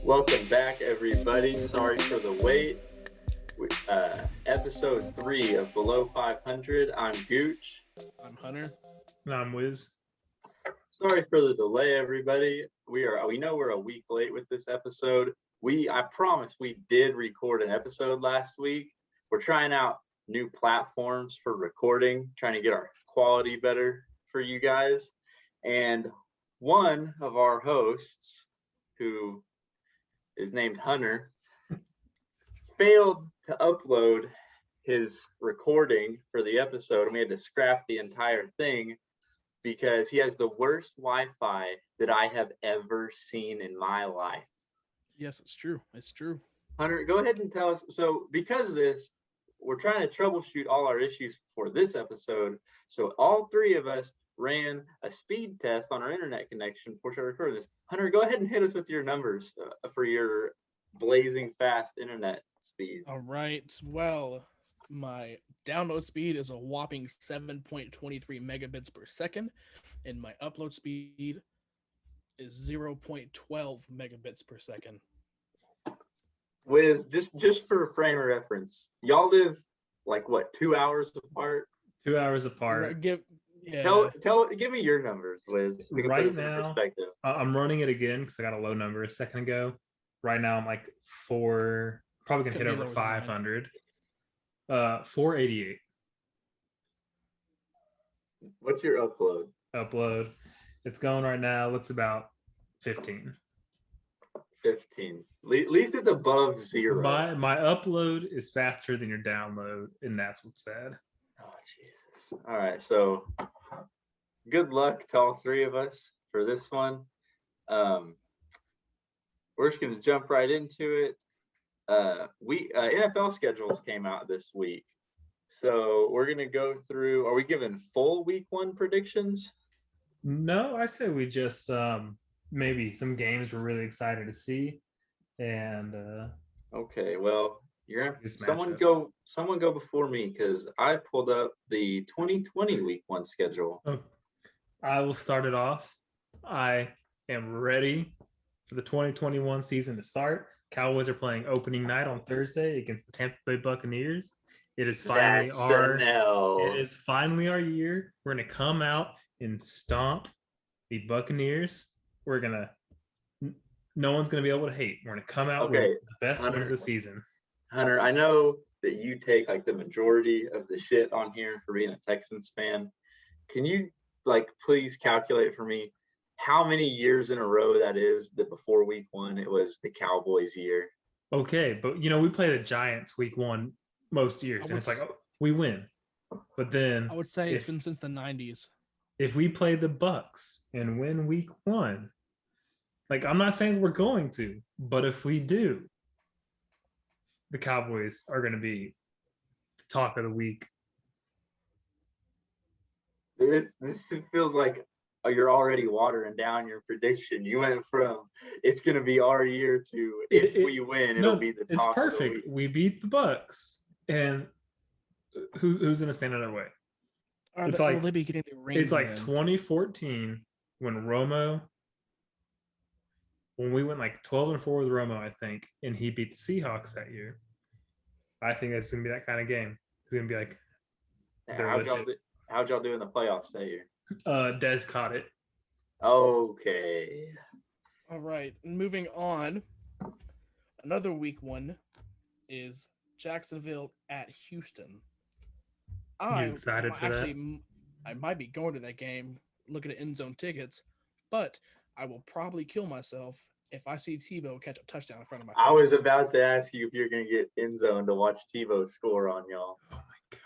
Welcome back, everybody. Sorry for the wait. Episode 3 of Below 500. I'm Gooch. I'm Hunter. And I'm Wiz. Sorry for the delay, everybody. We know we're a week late with this episode. I promise we did record an episode last week. We're trying out new platforms for recording, trying to get our quality better for you guys. And one of our hosts, who is named Hunter, failed to upload his recording for the episode, and we had to scrap the entire thing because he has the worst Wi-Fi that I have ever seen in my life. Yes, it's true. It's true. Hunter, go ahead and tell us. So because of this, we're trying to troubleshoot all our issues for this episode. So all three of us ran a speed test on our internet connection before we recorded this. Hunter, go ahead and hit us with your numbers for your blazing fast internet speed. All right. Well, my download speed is a whopping 7.23 megabits per second, and my upload speed is 0.12 megabits per second. Wiz, just for frame of reference, y'all live like what, 2 hours apart? 2 hours apart. Give me your numbers, Wiz. We can right put this now, in perspective. I'm running it again because I got a low number a second ago. Right now, I'm like probably gonna hit over 500. 488. What's your upload? Upload. It's going right now. Looks about 15. 15. At least it's above 0. My upload is faster than your download, and that's what's sad. Oh, Jesus. All right, so good luck to all three of us for this one. We're just going to jump right into it. NFL schedules came out this week, so we're going to go through. Are we giving full week 1 predictions? No, I say we just maybe some games we're really excited to see, and okay, well, someone go before me because I pulled up the 2020 week 1 schedule. Oh, I will start it off. I am ready for the 2021 season to start. Cowboys are playing opening night on Thursday against the Tampa Bay Buccaneers. It is finally our year. We're gonna come out and stomp the Buccaneers. No one's gonna be able to hate. We're gonna come out with the best win of the season. Hunter, I know that you take like the majority of the shit on here for being a Texans fan. Can you please calculate for me how many years in a row that is that before week 1 it was the Cowboys year? Okay, but we play the Giants week 1 most years, and it's like, we win. But then I would say it's been since the 90s. If we play the Bucks and win week 1, I'm not saying we're going to, but if we do, the Cowboys are going to be the talk of the week. This feels like you're already watering down your prediction. You went from it's going to be our year to if we win, it'll be the talk. It's perfect. Of the week. We beat the Bucks, and who's going to stand in our way? It's like 2014 when we went 12-4 with Romo, I think, and he beat the Seahawks that year. I think that's gonna be that kind of game. It's gonna be like, how'd y'all do in the playoffs that year? Dez caught it. Okay. All right, moving on. Another week 1 is Jacksonville at Houston. You excited for that? I might be going to that game, looking at end zone tickets, but I will probably kill myself if I see Tebow catch a touchdown in front of my face. I was about to ask you if you're going to get end zone to watch Tebow score on y'all. Oh, my God.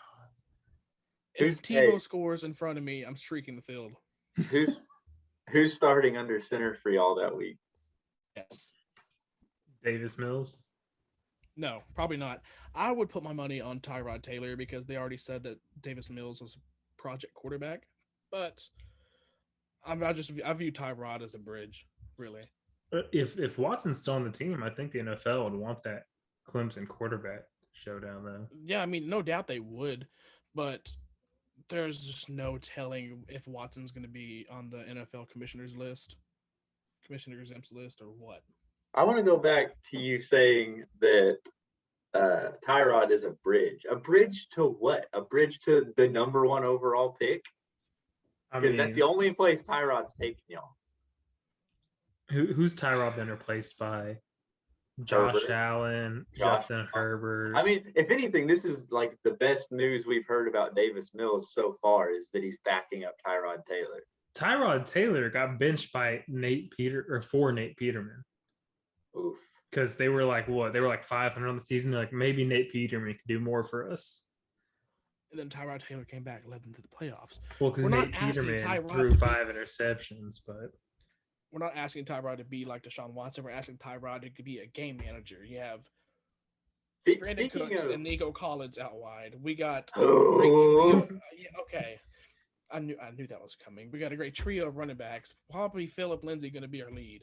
If Tebow scores in front of me, I'm streaking the field. Who's starting under center for y'all that week? Yes. Davis Mills? No, probably not. I would put my money on Tyrod Taylor because they already said that Davis Mills was project quarterback, but I view Tyrod as a bridge, really. If Watson's still on the team, I think the NFL would want that Clemson quarterback showdown, though. Yeah, I mean, no doubt they would, but there's just no telling if Watson's going to be on the NFL commissioner's list. Commissioner exempts list or what? I want to go back to you saying that Tyrod is a bridge. A bridge to what? A bridge to the number 1 overall pick? I Because that's the mean, only place Tyrod's taking y'all. who's Tyrod been replaced by? Josh Herbert. Allen, Josh Justin Herbert. I mean, if anything, this is like the best news we've heard about Davis Mills so far is that he's backing up Tyrod Taylor. Tyrod Taylor got benched by Nate Peterman. Oof. Because they were like, what? They were like 500 on the season. They're like, maybe Nate Peterman could do more for us. And then Tyrod Taylor came back, led them to the playoffs. Well, because We're not Nate asking Peterman Tyrod threw to be- 5 interceptions, but We're not asking Tyrod to be like Deshaun Watson. We're asking Tyrod to be a game manager. You have Brandon Speaking Cooks of, and Nico Collins out wide. We got oh, okay. I knew that was coming. We got a great trio of running backs. Probably Philip Lindsay going to be our lead.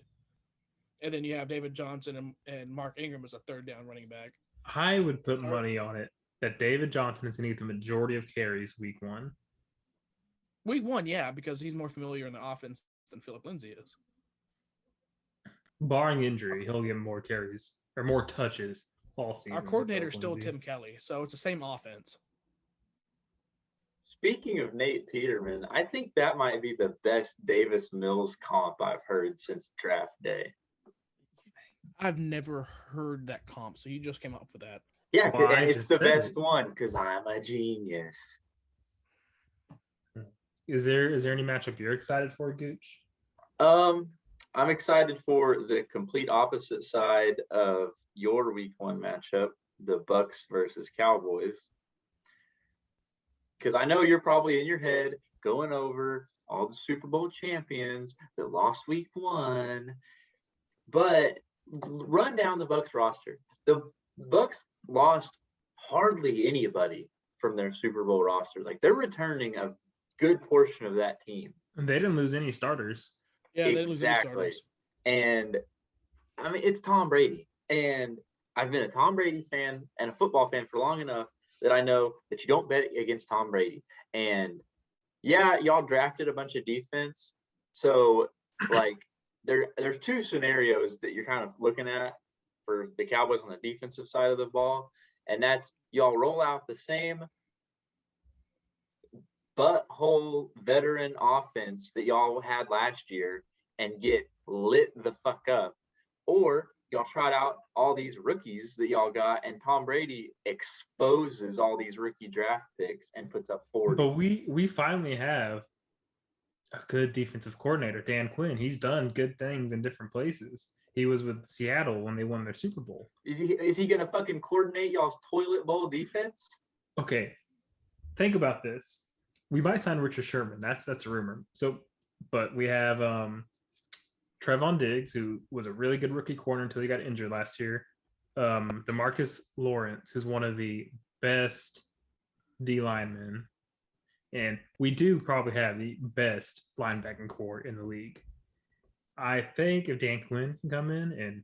And then you have David Johnson and Mark Ingram as a third down running back. I would put money on it that David Johnson is going to get the majority of carries week 1. Week 1, yeah, because he's more familiar in the offense than Philip Lindsay is. Barring injury, he'll get more carries or more touches all season. Our coordinator is still Tim Kelly, so it's the same offense. speaking of Nate Peterman, I think that might be the best Davis Mills comp I've heard since draft day. I've never heard that comp, so you just came up with that. Yeah, Well, and I it's just the said best it. one because I'm a genius. Is there any matchup you're excited for, Gooch? I'm excited for the complete opposite side of your week 1 matchup, the Bucks versus Cowboys. Because I know you're probably in your head going over all the Super Bowl champions that lost week 1. But run down the Bucks roster. The Bucks lost hardly anybody from their Super Bowl roster. Like they're returning a good portion of that team. And they didn't lose any starters. Yeah, they didn't lose any Exactly. starters. And I mean, it's Tom Brady. And I've been a Tom Brady fan and a football fan for long enough that I know that you don't bet against Tom Brady. And yeah, y'all drafted a bunch of defense. So like there's 2 scenarios that you're kind of looking at for the Cowboys on the defensive side of the ball. And that's y'all roll out the same butthole veteran offense that y'all had last year and get lit the fuck up, or y'all tried out all these rookies that y'all got and Tom Brady exposes all these rookie draft picks and puts up 40. But we finally have a good defensive coordinator, Dan Quinn. He's done good things in different places. He was with Seattle when they won their Super Bowl. Is he gonna fucking coordinate y'all's toilet bowl defense? Okay, think about this. We might sign Richard Sherman. That's a rumor. So, but we have Trevon Diggs, who was a really good rookie corner until he got injured last year. DeMarcus Lawrence, who's one of the best D linemen. And we do probably have the best linebacking core in the league. I think if Dan Quinn can come in and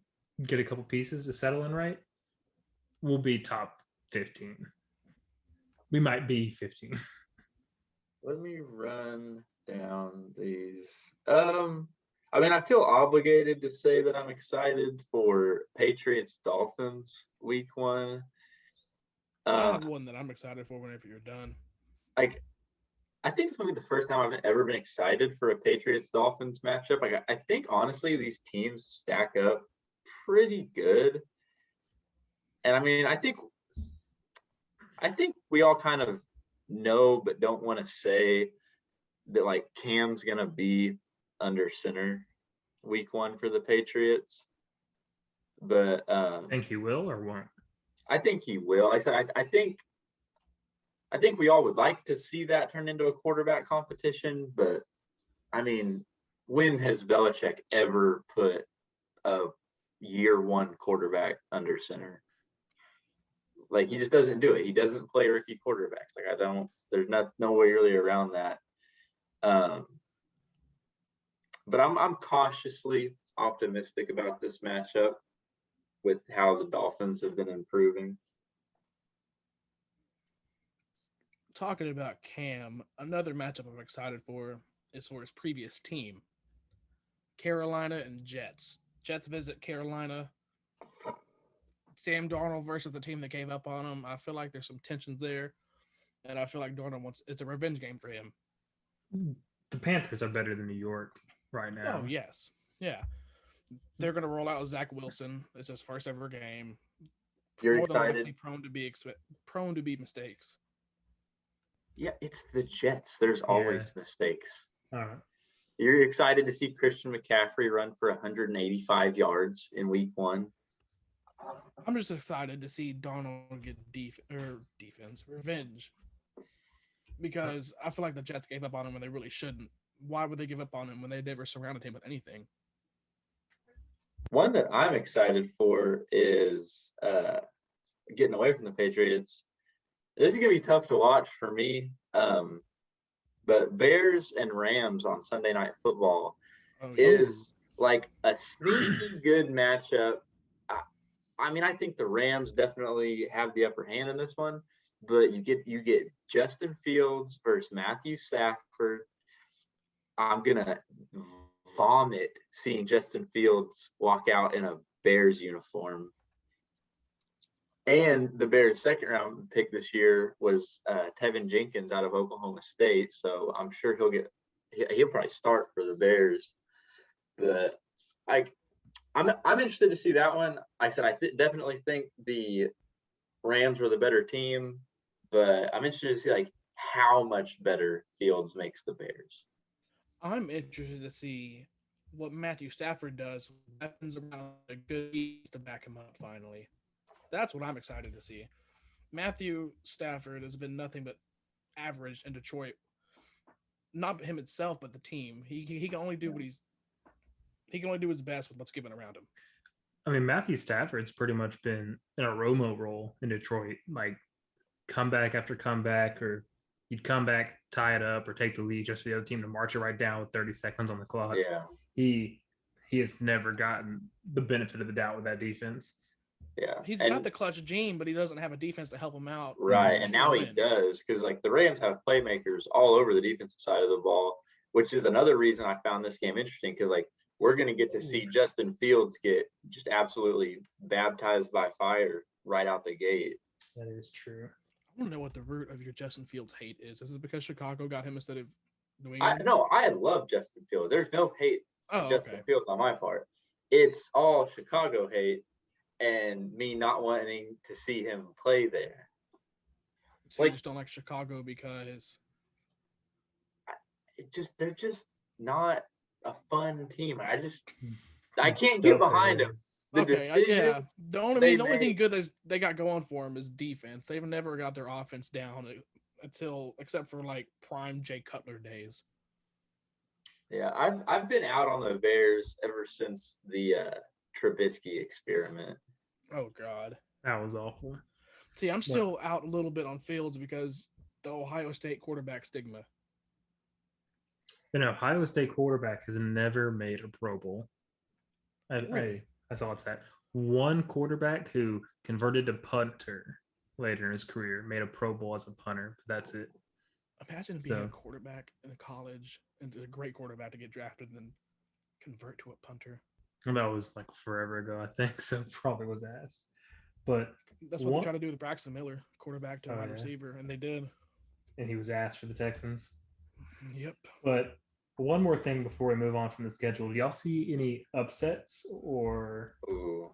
get a couple pieces to settle in right, we'll be top 15. We might be 15. Let me run down these. I mean, I feel obligated to say that I'm excited for Patriots Dolphins week 1. I have one that I'm excited for whenever you're done. Like, I think it's gonna be the first time I've ever been excited for a Patriots Dolphins matchup. Like, I think honestly these teams stack up pretty good, and I mean, I think we all kind of know, but don't want to say that like Cam's gonna be under center week 1 for the Patriots, but Think he will or won't? I think he will. I said I think we all would like to see that turn into a quarterback competition, but I mean, when has Belichick ever put a year 1 quarterback under center? Like, he just doesn't do it. He doesn't play rookie quarterbacks. Like, there's no way really around that. But I'm cautiously optimistic about this matchup with how the Dolphins have been improving. Talking about Cam, another matchup I'm excited for is for his previous team, Carolina and Jets. Jets visit Carolina. Sam Darnold versus the team that gave up on him. I feel like there's some tensions there, and I feel like Darnold wants it's a revenge game for him. The Panthers are better than New York right now. Oh yes, yeah. They're gonna roll out Zach Wilson. It's his first ever game. You're More than excited? likely prone to be mistakes. Yeah, it's the Jets. There's always mistakes. All right. You're excited to see Christian McCaffrey run for 185 yards in week 1. I'm just excited to see Darnold get defense revenge, because I feel like the Jets gave up on him when they really shouldn't. Why would they give up on him when they never surrounded him with anything? One that I'm excited for is getting away from the Patriots. This is going to be tough to watch for me, but Bears and Rams on Sunday Night Football is like a sneaky good matchup. I mean, I think the Rams definitely have the upper hand in this one, but you get Justin Fields versus Matthew Stafford. I'm gonna vomit seeing Justin Fields walk out in a Bears uniform. And the Bears' second round pick this year was Tevin Jenkins out of Oklahoma State, so I'm sure he'll probably start for the Bears. But I'm interested to see that one. Like I said, I definitely think the Rams were the better team, but I'm interested to see like how much better Fields makes the Bears. I'm interested to see what Matthew Stafford does. Weapons around a good piece to back him up finally. That's what I'm excited to see. Matthew Stafford has been nothing but average in Detroit. Not him itself, but the team. He can only do he can only do his best with what's given around him. I mean, Matthew Stafford's pretty much been in a Romo role in Detroit, like comeback after comeback, or he'd come back, tie it up, or take the lead just for the other team to march it right down with 30 seconds on the clock. Yeah. He has never gotten the benefit of the doubt with that defense. Yeah. He's got the clutch gene, but he doesn't have a defense to help him out. Right. And now he does, because like the Rams have playmakers all over the defensive side of the ball, which is another reason I found this game interesting, because like we're going to get to see Justin Fields get just absolutely baptized by fire right out the gate. That is true. I want to know what the root of your Justin Fields hate is. Is it because Chicago got him instead of New England? I love Justin Fields. There's no hate for Justin Fields on my part. It's all Chicago hate and me not wanting to see him play there. So you just don't like Chicago because they're just not a fun team. I can't get behind them. The only thing good they got going for them is defense. They've never got their offense down except for like prime Jay Cutler days. Yeah, I've been out on the Bears ever since the Trubisky experiment. Oh God, that was awful. See, I'm still out a little bit on Fields because the Ohio State quarterback stigma. An Ohio State quarterback has never made a Pro Bowl. That's all it's that. One quarterback who converted to punter later in his career made a Pro Bowl as a punter, but that's it. Imagine being a quarterback in college and a great quarterback to get drafted and then convert to a punter. And that was like forever ago, I think. So probably was ass. But that's what they tried to do with Braxton Miller, quarterback to wide receiver, and they did. And he was ass for the Texans. Yep. But one more thing before we move on from the schedule. Do y'all see any upsets or? Ooh.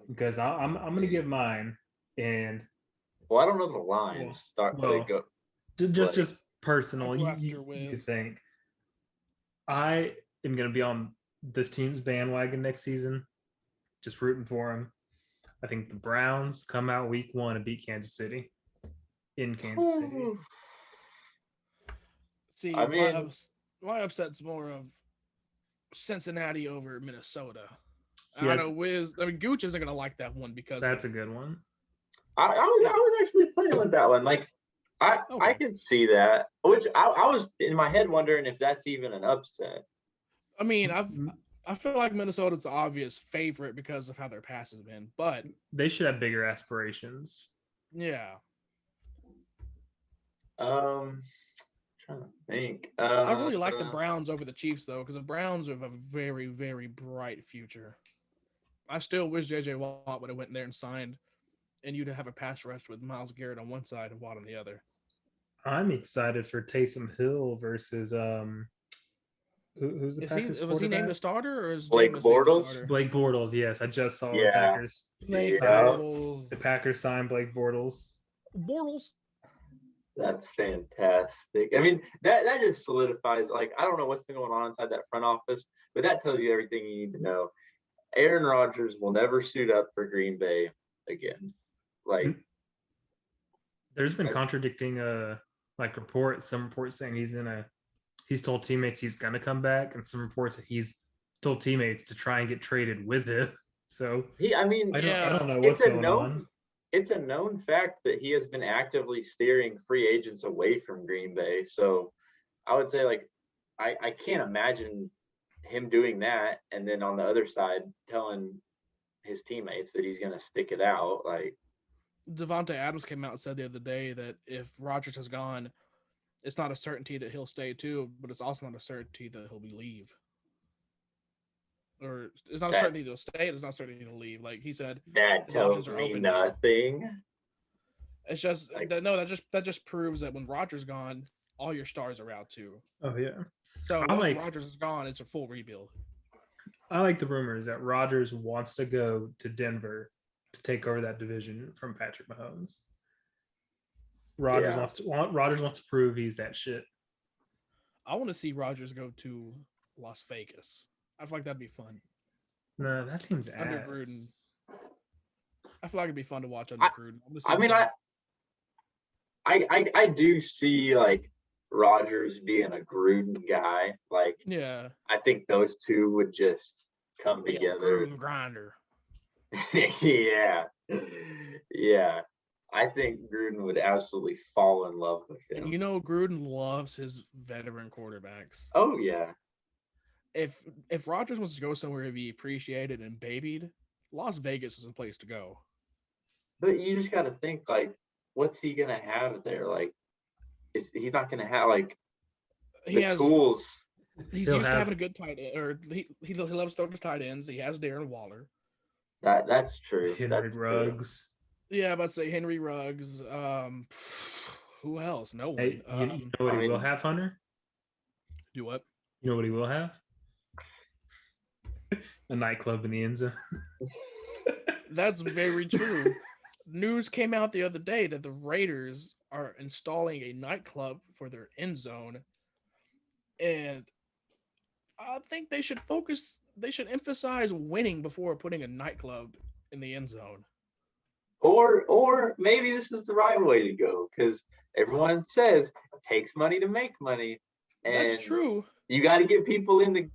Because I'm going to give mine, and I don't know the lines to go. Just personal. You think I am going to be on this team's bandwagon next season, just rooting for them. I think the Browns come out week 1 and beat Kansas City in Kansas City. See, I mean, my upset's more of Cincinnati over Minnesota. See, I know Gooch isn't gonna like that one because that's a good one. I was actually playing with that one. Like I could see that. Which I was in my head wondering if that's even an upset. I mean, I feel like Minnesota's the obvious favorite because of how their pass has been, but they should have bigger aspirations. Yeah. trying to think. I really like the Browns over the Chiefs though, because the Browns have a very, very bright future. I still wish JJ Watt would have went there and signed, and you'd have a pass rush with Myles Garrett on one side and Watt on the other. I'm excited for Taysom Hill versus who's the Packers Was he named quarterback? a starter or is Blake Jameis named a Bortles? starter? Blake Bortles. Yes, I just saw the Yeah. Packers. Blake Yeah. Bortles. The Packers signed Blake Bortles. Bortles. That's fantastic. I mean, that just solidifies, like, I don't know what's been going on inside that front office, but that tells you everything you need to know. Aaron Rodgers will never suit up for Green Bay again. Like, there's been contradicting like reports. Some reports saying he's told teammates he's gonna come back, and some reports that he's told teammates to try and get traded with him. So I don't know what's going on. It's a known fact that he has been actively steering free agents away from Green Bay. So I would say, like, I can't imagine him doing that, and then on the other side telling his teammates that he's going to stick it out. Like, Devontae Adams came out and said the other day that if Rodgers has gone, it's not a certainty that he'll stay too, but it's also not a certainty that he'll leave. Or it's not a certainty he'll stay. It's not a certainty he'll leave. Like he said, that tells me nothing. It's just that just proves that when Rodgers gone, all your stars are out too. Oh yeah. So once Rodgers is gone, it's a full rebuild. I like the rumors that Rodgers wants to go to Denver to take over that division from Patrick Mahomes. Rodgers wants to prove he's that shit. I want to see Rodgers go to Las Vegas. I feel like that'd be fun. No, that team's under ass. Gruden. I feel like it'd be fun to watch under Gruden. I do see, like, Rodgers being a Gruden guy. Like, yeah, I think those two would just come together. Gruden grinder. yeah. I think Gruden would absolutely fall in love with him. And you know, Gruden loves his veteran quarterbacks. Oh yeah. If Rodgers wants to go somewhere to be appreciated and babied, Las Vegas is a place to go. But you just got to think, like, what's he gonna have there? Like, he's not gonna have, like, tools. He's used to having a good tight end, or he loves throwing tight ends. He has Darren Waller. That's true. Henry Ruggs. True. Yeah, I'm about to say Henry Ruggs. Who else? No one. Hey, you know what he will have, Hunter? Do what? You know what he will have? A nightclub in the end zone. That's very true. News came out the other day that the Raiders are installing a nightclub for their end zone. And I think they should emphasize winning before putting a nightclub in the end zone. Or maybe this is the right way to go, because everyone says it takes money to make money. And that's true. You got to get people in the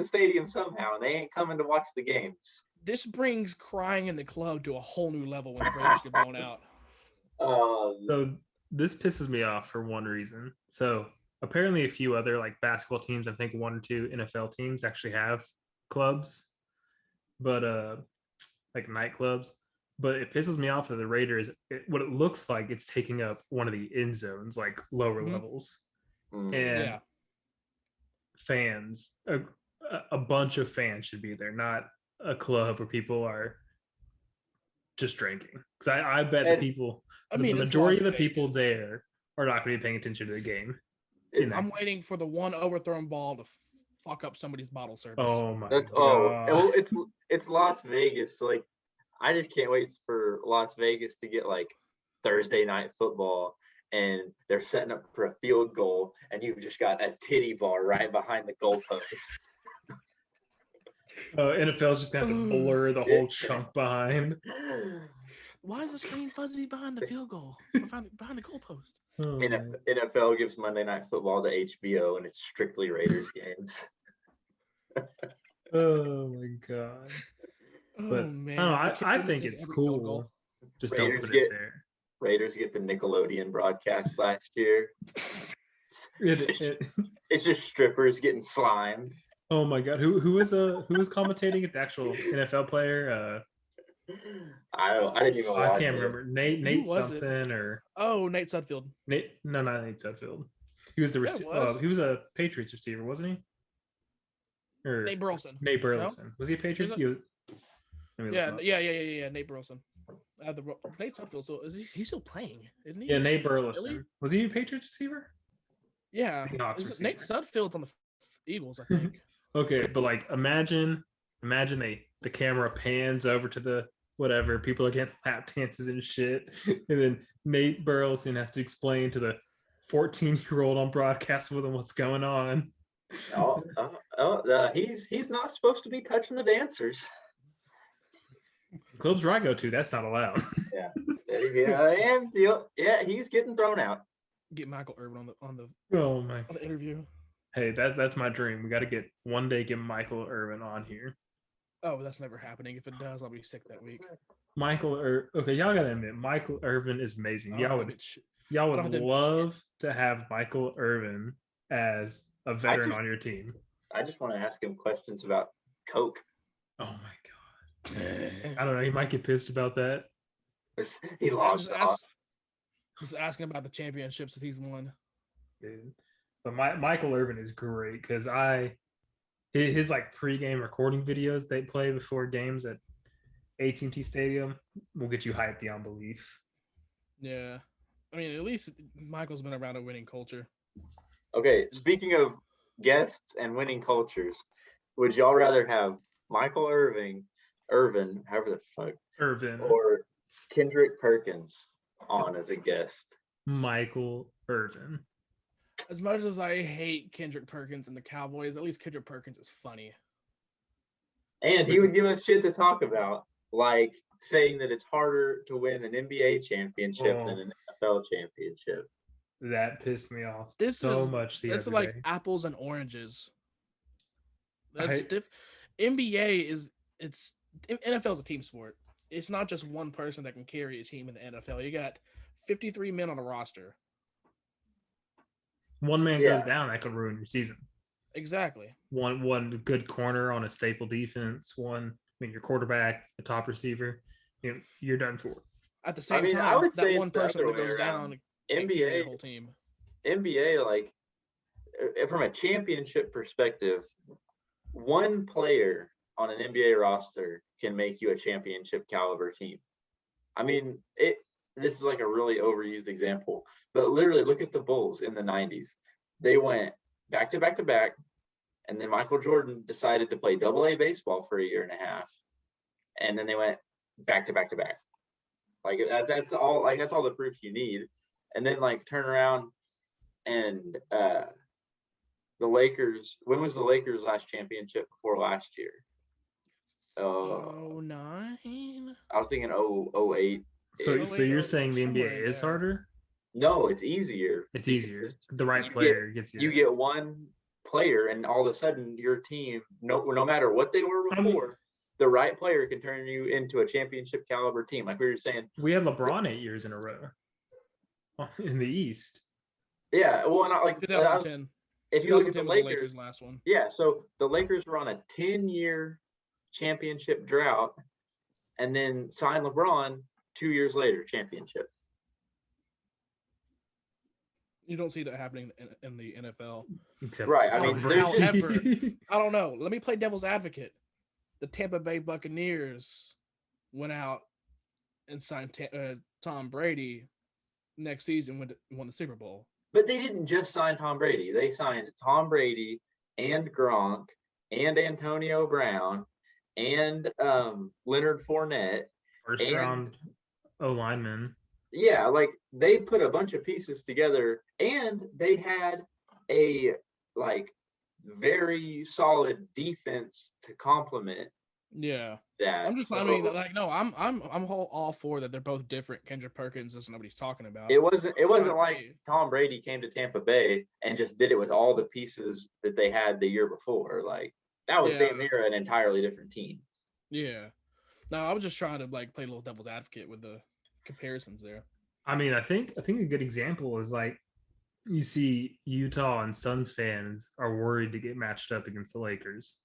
stadium somehow, and they ain't coming to watch the games. This brings crying in the club to a whole new level when the Raiders get blown out. So this pisses me off for one reason. So apparently a few other, like, basketball teams, I think 1 or 2 NFL teams actually have clubs, but like nightclubs. But it pisses me off that the Raiders, what it looks like, it's taking up one of the end zones, like lower levels. And fans, a bunch of fans should be there, not a club where people are just drinking. Because I bet the majority of the people there are not going to be paying attention to the game. I'm waiting for the one overthrown ball to fuck up somebody's bottle service. Oh my god! Well, it's Las Vegas. So, like, I just can't wait for Las Vegas to get, like, Thursday night football, and they're setting up for a field goal, and you've just got a titty bar right behind the goalpost. NFL's just gonna have to blur the whole chunk behind. Why is the screen fuzzy behind the field goal? Behind the goalpost? NFL gives Monday Night Football to HBO, and it's strictly Raiders games. Oh my god! But man, I think it's cool. Just don't put it there. Raiders get the Nickelodeon broadcast last year. It's just strippers getting slimed. Oh my god! Who was commentating it? The actual NFL player? I didn't even. I can't remember. Nate something or Nate Sudfeld. No, not Nate Sudfeld. He was the Yeah, it was. he was a Patriots receiver, wasn't he? Or Nate Burleson. Nate Burleson. Was he a Patriot? Is it? He was, let me look Yeah, him up. yeah. Nate Burleson. Nate Sudfeld still he's still playing, isn't he? Yeah, Nate Really? Burleson. Was he a Patriots receiver? Yeah. Seahawks Nate receiver. Sudfeld's on the Eagles, I think. Okay, but like imagine the camera pans over to the whatever, people are getting lap dances and shit, and then Nate Burleson has to explain to the 14-year-old on broadcast with him what's going on. He's not supposed to be touching the dancers. Clubs where I go to, that's not allowed. He's getting thrown out. Get Michael Irvin on the Oh my! on the interview. Hey, that's my dream. We got to get Michael Irvin on here. Oh, that's never happening. If it does, I'll be sick that week. Okay, y'all gotta admit, Michael Irvin is amazing. Y'all would love to have Michael Irvin as a veteran on your team. I just want to ask him questions about Coke. Oh my god! I don't know. He might get pissed about that. He lost off. Just asking about the championships that he's won. Dude. But Michael Irvin is great because his like pregame recording videos they play before games at AT&T Stadium will get you hyped beyond belief. Yeah, I mean, at least Michael's been around a winning culture. Okay, speaking of guests and winning cultures, would y'all rather have Michael Irvin, however the fuck, Irvin, or Kendrick Perkins on as a guest? Michael Irvin. As much as I hate Kendrick Perkins and the Cowboys, at least Kendrick Perkins is funny. And he would give us shit to talk about, like saying that it's harder to win an NBA championship than an NFL championship. That pissed me off This much. It's like apples and oranges. That's NBA NFL is a team sport. It's not just one person that can carry a team in the NFL. You got 53 men on a roster. One man goes down, that could ruin your season. Exactly. One good corner on a staple defense. Your quarterback, a top receiver, you're done for. At the same time, I would that one person that goes down can't carry the whole team. NBA, like from a championship perspective, one player on an NBA roster can make you a championship caliber team. I mean, this is like a really overused example, but literally look at the Bulls in the 90s. They went back to back to back, and then Michael Jordan decided to play AA baseball for a year and a half, and then they went back to back to back. Like that's all the proof you need. And then like turn around and the Lakers. When was the Lakers' last championship before last year? 09. I was thinking 08. So you're saying the NBA is harder? No, it's easier. It's easier. The right player gets you. You get one player, and all of a sudden your team, no matter what they were before, the right player can turn you into a championship caliber team. Like we were saying, we had LeBron 8 years in a row in the East. Yeah, well, not like 2010. If you look at the Lakers' last one. Yeah, so the Lakers were on a 10-year championship drought, and then signed LeBron 2 years later, championship. You don't see that happening in the NFL. Right. I mean, however, I don't know. Let me play devil's advocate. The Tampa Bay Buccaneers went out and signed Tom Brady next season, won the Super Bowl. But they didn't just sign Tom Brady. They signed Tom Brady and Gronk and Antonio Brown and Leonard Fournette. First round O-lineman. Yeah, like they put a bunch of pieces together, and they had a like very solid defense to complement. Yeah, that. I'm just. I mean, like, no, I'm all for that. They're both different. Kendrick Perkins is nobody's talking about. It wasn't like Tom Brady came to Tampa Bay and just did it with all the pieces that they had the year before. Like that was damn near an entirely different team. Yeah. No, I was just trying to like play a little devil's advocate with the comparisons there. I mean, I think a good example is like you see Utah and Suns fans are worried to get matched up against the Lakers.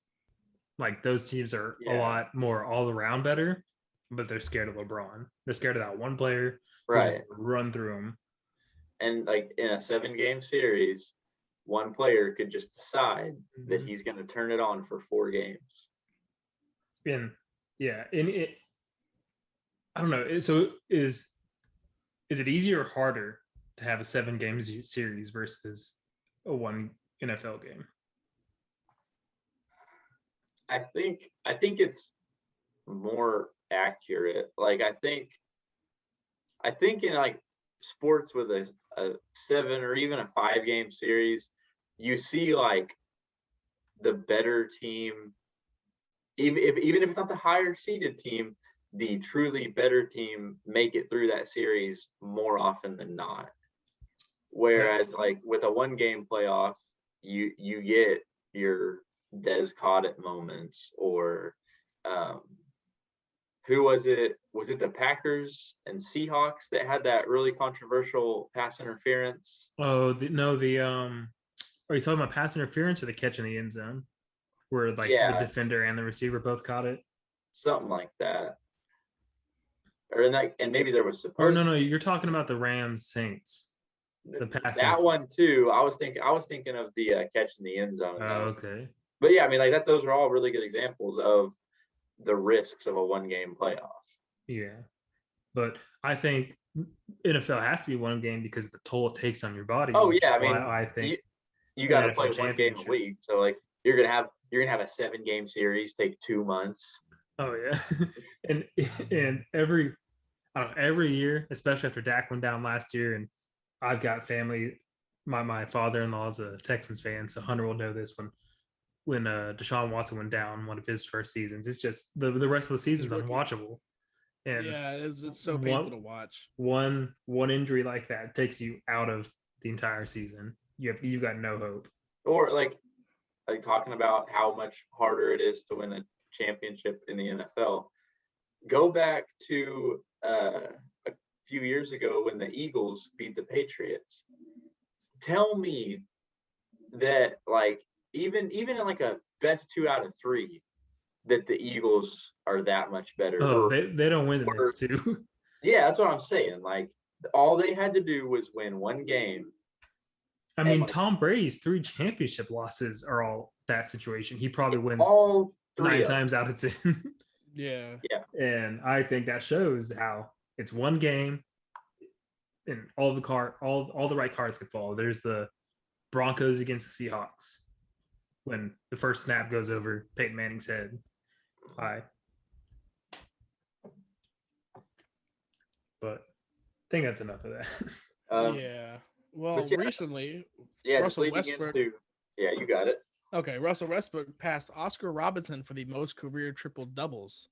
Like those teams are a lot more all around better, but they're scared of LeBron. They're scared of that one player, right? Run through him. And like in a 7-game series, one player could just decide that Mhm. he's going to turn it on for 4 games. And yeah, and I don't know. So is it easier or harder to have a 7-game series versus a one NFL game? I think it's more accurate. Like I think in like sports with a 7 or even a 5-game series, you see like the better team, even if it's not the higher seeded team, the truly better team make it through that series more often than not. Whereas like with a 1-game playoff, you get your Des Cottet moments, or who was it? Was it the Packers and Seahawks that had that really controversial pass interference? Oh, no, are you talking about pass interference or the catch in the end zone, where like the Yeah, defender and the receiver both caught it? something like that. Or in that, and maybe there was Oh supposed no, you're talking about the Rams Saints, the pass that interference. one too. I was thinking of the catch in the end zone. Oh, okay. But yeah, I mean, like those are all really good examples of the risks of a 1-game playoff. Yeah, but I think NFL has to be 1 game because of the toll it takes on your body. Oh Which yeah, is I why mean, I think you an got to NFL play 1 game a championship. week. So like you're gonna have a 7-game series take 2 months. Oh yeah, and every year, especially after Dak went down last year, and I've got family. My father-in-law is a Texans fan, so Hunter will know this when Deshaun Watson went down one of his first seasons. It's just the rest of the season's rookie. unwatchable. And Yeah, it's so painful to watch. One injury like that takes you out of the entire season. You've got no hope. Or like talking about how much harder it is to win a championship in the NFL. Go back to a few years ago when the Eagles beat the Patriots. Tell me that like even in like a best 2 out of 3, that the Eagles are that much better. Oh, they don't win the next 2. Yeah, that's what I'm saying. Like all they had to do was win 1 game. I mean, Tom Brady's 3 championship losses are all that situation. He probably wins all 9 times out of 10. Yeah. And I think that shows how it's 1 game and all the right cards could fall. There's the Broncos against the Seahawks when the first snap goes over Peyton Manning's head. But I think that's enough of that. Yeah. Well, yeah, recently, yeah, Russell Westbrook. Yeah, you got it. Okay, Russell Westbrook passed Oscar Robertson for the most career triple doubles.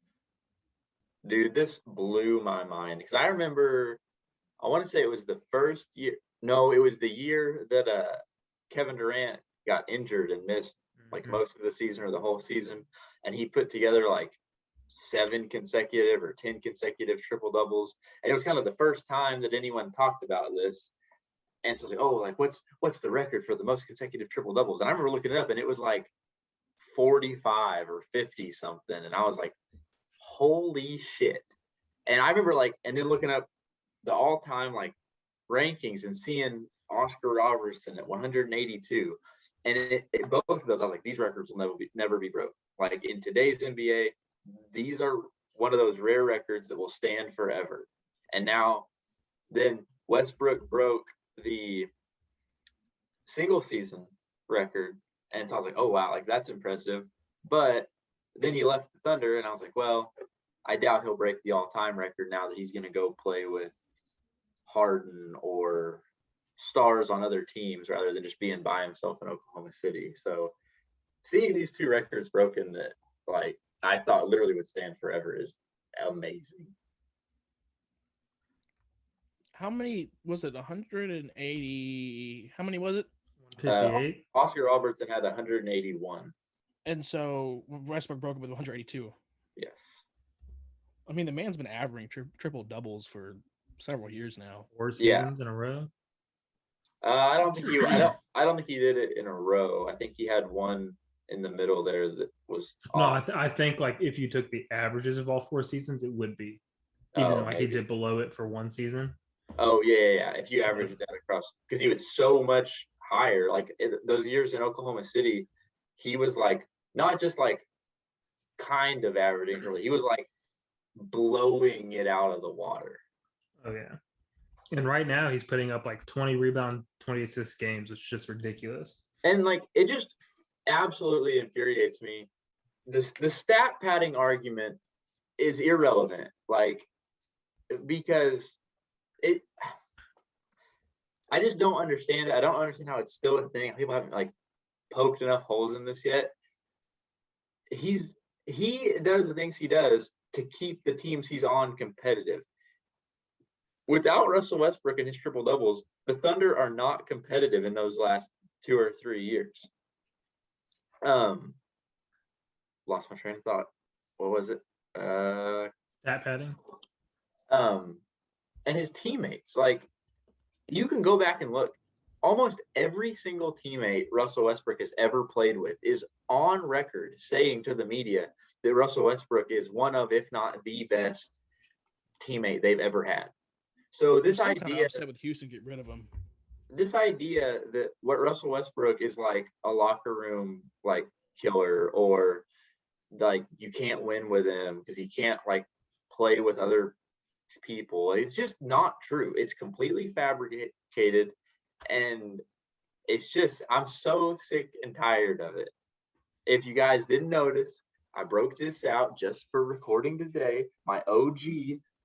Dude, this blew my mind because I remember, I want to say it was the first year. No, it was the year that Kevin Durant got injured and missed like most of the season or the whole season, and he put together like 7 consecutive or 10 consecutive triple doubles, and it was kind of the first time that anyone talked about this. And so I was like, oh, like what's the record for the most consecutive triple doubles? And I remember looking it up, and it was like 45 or 50 something, and I was like, holy shit. And I remember like, and then looking up the all-time like rankings and seeing Oscar Robertson at 182, and both of those, I was like, these records will never be broke. Like in today's NBA, these are one of those rare records that will stand forever. And now, then Westbrook broke the single season record, and so I was like, oh wow, like that's impressive. But then he left the Thunder, and I was like, well, I doubt he'll break the all-time record now that he's going to go play with Harden or stars on other teams rather than just being by himself in Oklahoma City. So seeing these 2 records broken that like I thought literally would stand forever is amazing. How many was it? 180. How many was it? 58. Oscar Robertson had 181. And so Westbrook broke it with 182. Yes. I mean, the man's been averaging triple doubles for several years now. 4 seasons in a row. I don't think he did it in a row. I think he had one in the middle there that was off. No, I think like if you took the averages of all 4 seasons, it would be, even though like he did below it for 1 season. Oh yeah. If you average that across, because he was so much higher. Like those years in Oklahoma City, he was like not just like kind of averaging, he was like blowing it out of the water. Oh yeah. And right now he's putting up like 20 rebound, 20 assist games, which is just ridiculous. And like it just absolutely infuriates me. The stat padding argument is irrelevant, like because I just don't understand it. I don't understand how it's still a thing. People haven't like poked enough holes in this yet. He does the things he does to keep the teams he's on competitive. Without Russell Westbrook and his triple doubles, the Thunder are not competitive in those last 2 or 3 years. Lost my train of thought. What was it? Stat padding. And his teammates, like you can go back and look. Almost every single teammate Russell Westbrook has ever played with is on record saying to the media that Russell Westbrook is one of, if not the best teammate they've ever had. So this idea, kind of upset with Houston get rid of him. This idea that what Russell Westbrook is like a locker room like killer, or like you can't win with him because he can't like play with other people. It's just not true. It's completely fabricated, and it's just I'm so sick and tired of it. If you guys didn't notice, I broke this out just for recording today. My OG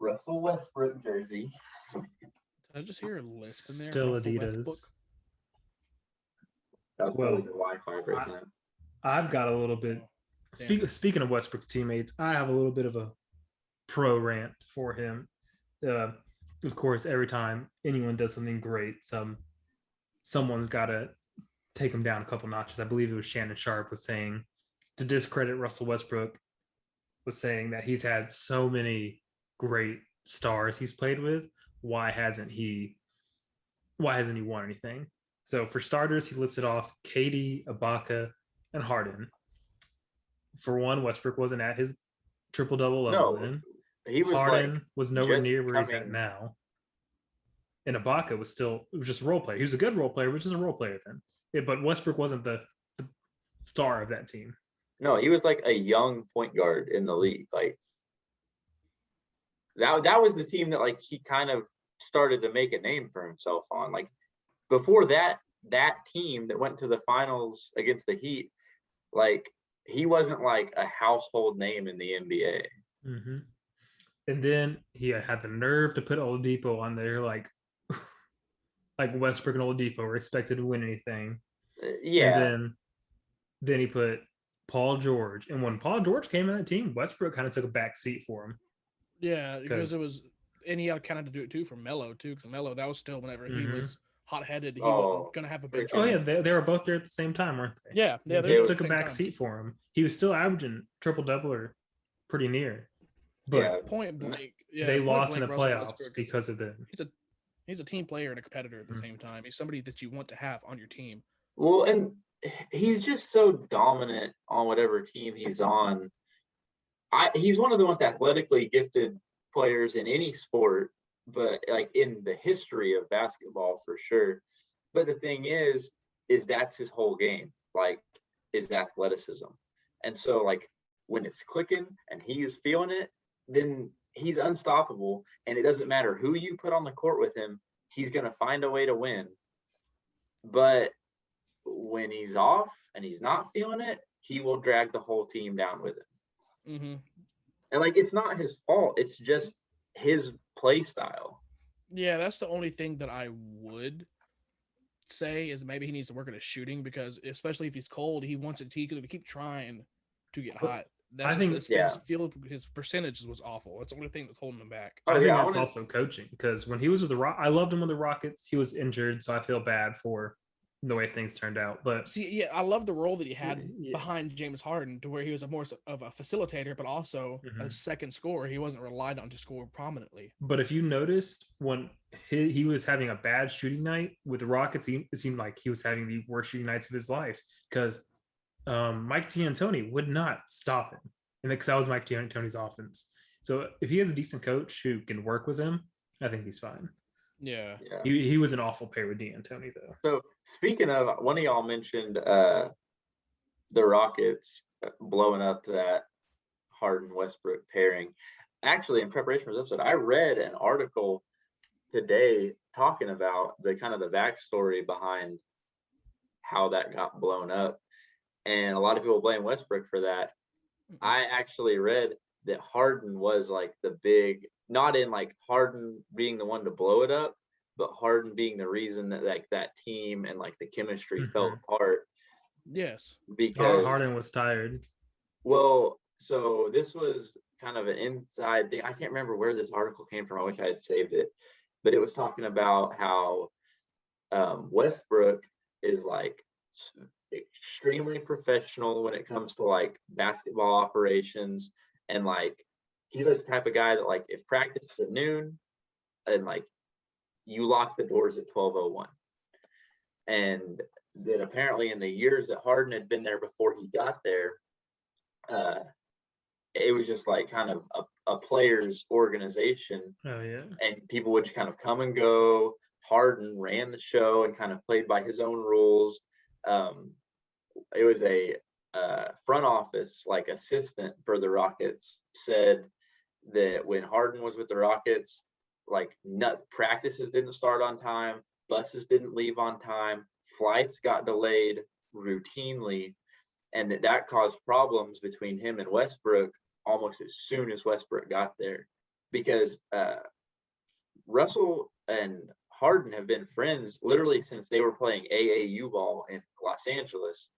Russell Westbrook jersey. Did I just hear a lisp in there? Still Russell Adidas. Westbrook? That was Well, probably the Wi-Fi breaking up. I've got a little bit. Speaking of Westbrook's teammates, I have a little bit of a pro rant for him. Of course, every time anyone does something great, someone's got to take him down a couple notches. I believe it was Shannon Sharp was saying, to discredit Russell Westbrook, was saying that he's had so many great stars he's played with. Why hasn't he won anything? So for starters, he listed off KD, Ibaka, and Harden. For one, Westbrook wasn't at his triple-double level then. He was Harden like was nowhere near where he's at now. And Ibaka was just a role player. He was a good role player, which is a role player then. Yeah, but Westbrook wasn't the star of that team. No, he was like a young point guard in the league. Like that was the team that like he kind of started to make a name for himself on. Like before that team that went to the finals against the Heat, like he wasn't like a household name in the NBA. Mm-hmm. And then he had the nerve to put Oladipo on there, like Westbrook and Oladipo were expected to win anything. Yeah. And then he put Paul George, and when Paul George came in that team, Westbrook kind of took a back seat for him. Yeah, because it was, and he had kind of to do it too for Melo too, because Melo, that was still whenever he was hot-headed, he wasn't gonna have a big. Oh yeah, they were both there at the same time, weren't they? Yeah, they took a back seat for him. He was still averaging triple-double or pretty near, but point blank, they lost in the playoffs because of them. He's a team player and a competitor at the same time. He's somebody that you want to have on your team. Well, and he's just so dominant on whatever team he's on. He's one of the most athletically gifted players in any sport, but like in the history of basketball for sure. But the thing is that's his whole game, like is athleticism. And so like when it's clicking and he's feeling it, then he's unstoppable. And it doesn't matter who you put on the court with him, he's going to find a way to win. But when he's off and he's not feeling it, he will drag the whole team down with him. Mm-hmm. And like, it's not his fault. It's just his play style. Yeah, that's the only thing that I would say is maybe he needs to work at his shooting, because especially if he's cold, he wants it. He could keep trying to get hot. That's his percentage was awful. That's the only thing that's holding him back. I think that's also coaching, because when he was with I loved him with the Rockets. He was injured, so I feel bad for the way things turned out. But I love the role that he had behind James Harden, to where he was more of a facilitator, but also a second scorer. He wasn't relied on to score prominently. But if you noticed, when he was having a bad shooting night with the Rockets, it seemed like he was having the worst shooting nights of his life, because Mike D'Antoni would not stop him, and because that was Mike D'Antoni's offense. So if he has a decent coach who can work with him, I think he's fine. Yeah. Yeah. He was an awful pair with D'Antoni though. So speaking of, one of y'all mentioned the Rockets blowing up that Harden Westbrook pairing. Actually, in preparation for this episode, I read an article today talking about the kind of the backstory behind how that got blown up. And a lot of people blame Westbrook for that. I actually read that Harden was like the big, not in like Harden being the one to blow it up, but Harden being the reason that like that team and like the chemistry fell apart. Yes. Because Harden was tired. well, so this was kind of an inside thing. I can't remember where this article came from. I wish I had saved it, but it was talking about how Westbrook is like extremely professional when it comes to like basketball operations, and like he's like the type of guy that like if practice is at noon and like you lock the doors at 12:01. And that apparently in the years that Harden had been there before he got there, it was just like kind of a player's organization. Oh yeah. And people would just kind of come and go. Harden ran the show and kind of played by his own rules. It was a front office like assistant for the Rockets said that when Harden was with the Rockets, like practices didn't start on time, buses didn't leave on time, flights got delayed routinely, and that caused problems between him and Westbrook almost as soon as Westbrook got there, because Russell and Harden have been friends literally since they were playing AAU ball in Los Angeles.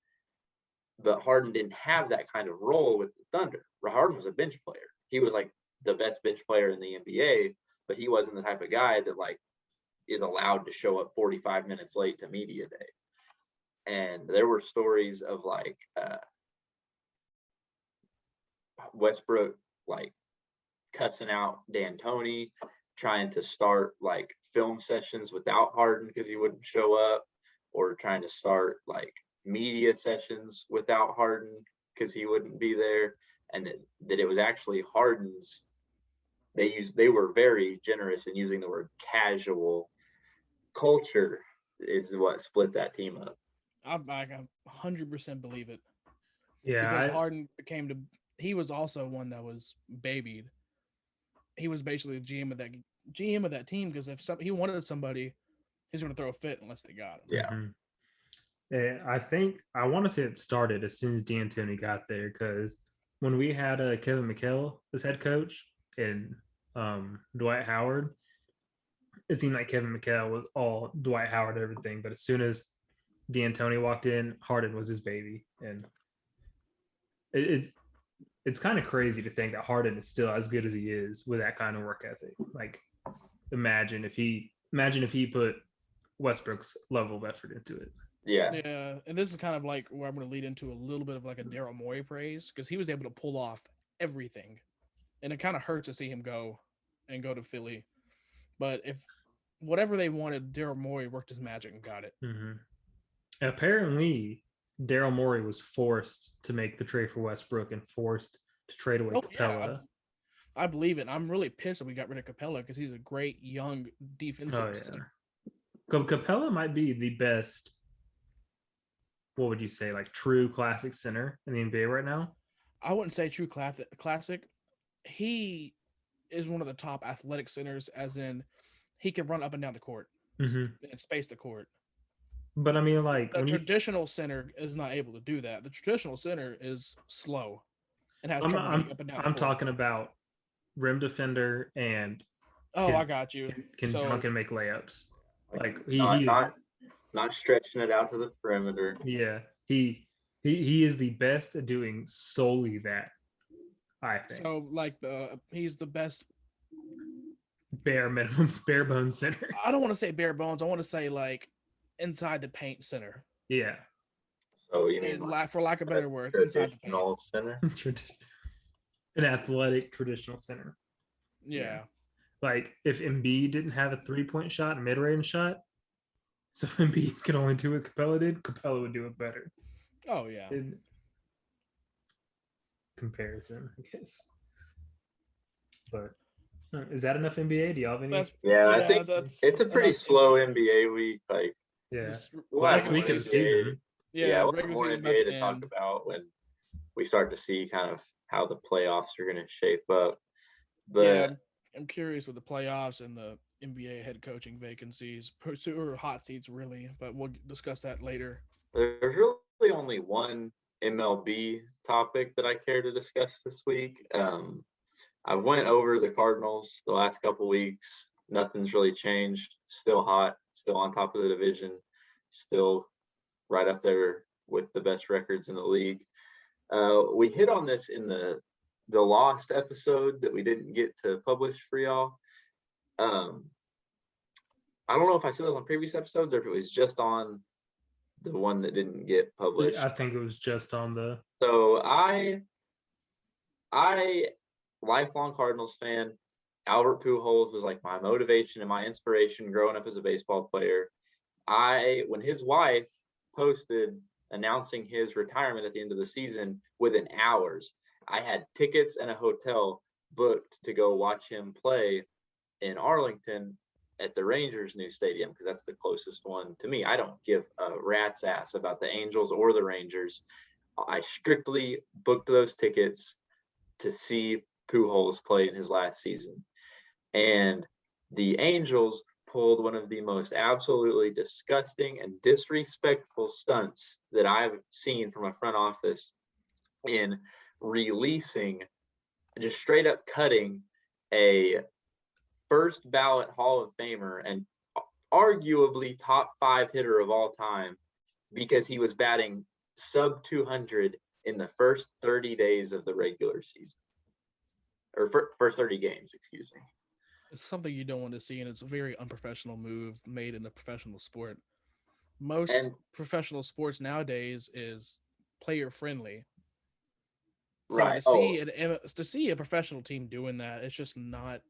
But Harden didn't have that kind of role with the Thunder. Harden was a bench player. He was like the best bench player in the NBA, but he wasn't the type of guy that like is allowed to show up 45 minutes late to media day. And there were stories of like Westbrook like cussing out D'Antoni, trying to start like film sessions without Harden because he wouldn't show up, or trying to start like media sessions without Harden because he wouldn't be there, and that it was actually Harden's. They were very generous in using the word casual culture is what split that team up. I 100% believe it. Yeah. Because Harden he was also one that was babied. He was basically the GM of that team, because if he wanted somebody, he's going to throw a fit unless they got him. Yeah. Mm-hmm. I want to say it started as soon as D'Antoni got there, because when we had Kevin McHale as head coach and Dwight Howard, it seemed like Kevin McHale was all Dwight Howard everything, but as soon as D'Antoni walked in, Harden was his baby, and it's kind of crazy to think that Harden is still as good as he is with that kind of work ethic. Like, imagine if he put Westbrook's level of effort into it. Yeah. Yeah, and this is kind of like where I'm going to lead into a little bit of like a Daryl Morey praise, because he was able to pull off everything, and it kind of hurts to see him go to Philly. But if whatever they wanted, Daryl Morey worked his magic and got it. Mm-hmm. Apparently, Daryl Morey was forced to make the trade for Westbrook and forced to trade away Capella. Yeah, I believe it. I'm really pissed that we got rid of Capella, because he's a great young defensive center. Capella might be the best, what would you say, like true classic center in the NBA right now? I wouldn't say true classic. He is one of the top athletic centers, as in he can run up and down the court and space the court. But I mean, like, the traditional center is not able to do that. The traditional center is slow and has trouble getting up and down. I'm talking about rim defender and I got you. Can dunk and make layups. Like not stretching it out to the perimeter. Yeah, he is the best at doing solely that, I think. So like he's the best bare bones center. I don't want to say bare bones. I want to say like inside the paint center. Yeah. So you mean for lack of better words, inside the paint center. An athletic traditional center. Yeah. Like if Embiid didn't have a 3-point shot, a mid-range shot, so Embiid could only do what Capella did, Capella would do it better. Oh yeah. In comparison, I guess. But Is that enough NBA? Do y'all have any? That's Yeah, I yeah, think that's it's a pretty enough slow NBA week. Like Yeah. just we'll have Last more week of the NBA. season. Yeah, we'll have regular more season's NBA about to to talk end. about when we start to see kind of how the playoffs are going to shape up. But Yeah, I'm curious with the playoffs and the NBA head coaching vacancies, or hot seats, really. But we'll discuss that later. there's really only one MLB topic that I care to discuss this week. I've went over the Cardinals the last couple weeks. Nothing's really changed. Still hot. Still on top of the division. Still right up there with the best records in the league. We hit on this in the lost episode that we didn't get to publish for y'all. I don't know if I said this on previous episodes or if it was just on the one that didn't get published. I think it was just on the. So I lifelong Cardinals fan. Albert Pujols was like my motivation and my inspiration growing up as a baseball player. When his wife posted announcing his retirement at the end of the season, within hours, I had tickets and a hotel booked to go watch him play in Arlington at the Rangers' new stadium, because that's the closest one to me. I don't give a rat's ass about the Angels or the Rangers. I strictly booked those tickets to see Pujols play in his last season. And the Angels pulled one of the most absolutely disgusting and disrespectful stunts that I've seen from a front office in releasing, just straight up cutting a first ballot Hall of Famer and arguably top 5 hitter of all time because he was batting sub 200 in the first 30 days of the regular season, or first 30 games, excuse me. It's something you don't want to see, and it's a very unprofessional move made in a professional sport. Most professional sports nowadays is player friendly. So Right. To see a professional team doing that, it's just not.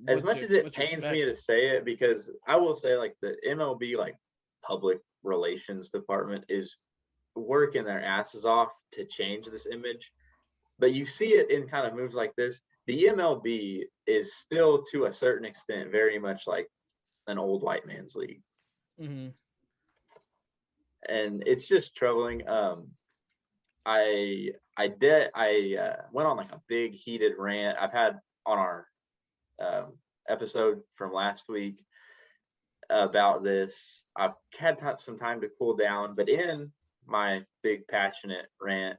As much as it pains me to say it, because I will say, like, the MLB like public relations department is working their asses off to change this image, but you see it in kind of moves like this. The MLB is still, to a certain extent, very much like an old white man's league. Mm-hmm. And it's just troubling. I went on like a big heated rant I've had on our episode from last week about this. I've had some time to cool down, but in my big passionate rant,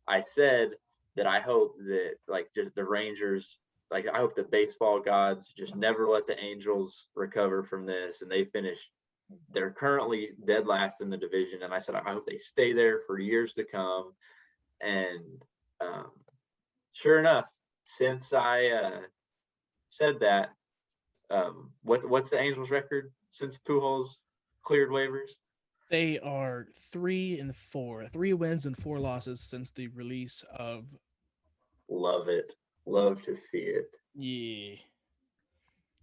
I said that I hope that, like, just the Rangers, like, I hope the baseball gods just never let the Angels recover from this, and they're currently dead last in the division, and I said I hope they stay there for years to come. And sure enough, since I said that, what's the Angels' record since Pujols cleared waivers? They are 3-4, 3 wins and 4 losses since the release of. Love it. Love to see it. Yeah.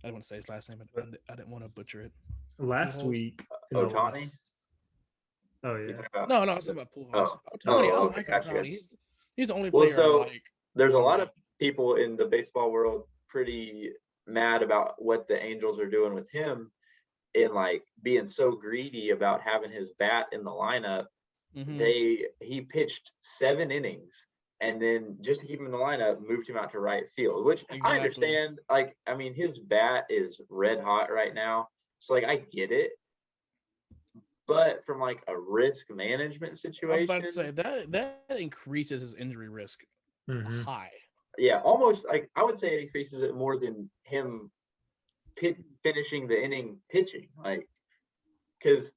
I don't want to say his last name. I didn't want to butcher it. Last Pujols? week. Ohtani? Oh yeah. No, I was talking about Pujols. Oh. Ohtani, Oh, I okay, like gotcha. Ohtani. He's the only Well, player so I like. there's a lot of people in the baseball world pretty mad about what the Angels are doing with him, in like being so greedy about having his bat in the lineup. Mm-hmm. He pitched 7 innings, and then just to keep him in the lineup, moved him out to right field, which Exactly. I understand. Like, I mean, his bat is red hot right now, so like I get it. But from like a risk management situation, I'm about to say that increases his injury risk high. Yeah, almost, like, I would say it increases it more than him finishing the inning pitching. Like, because,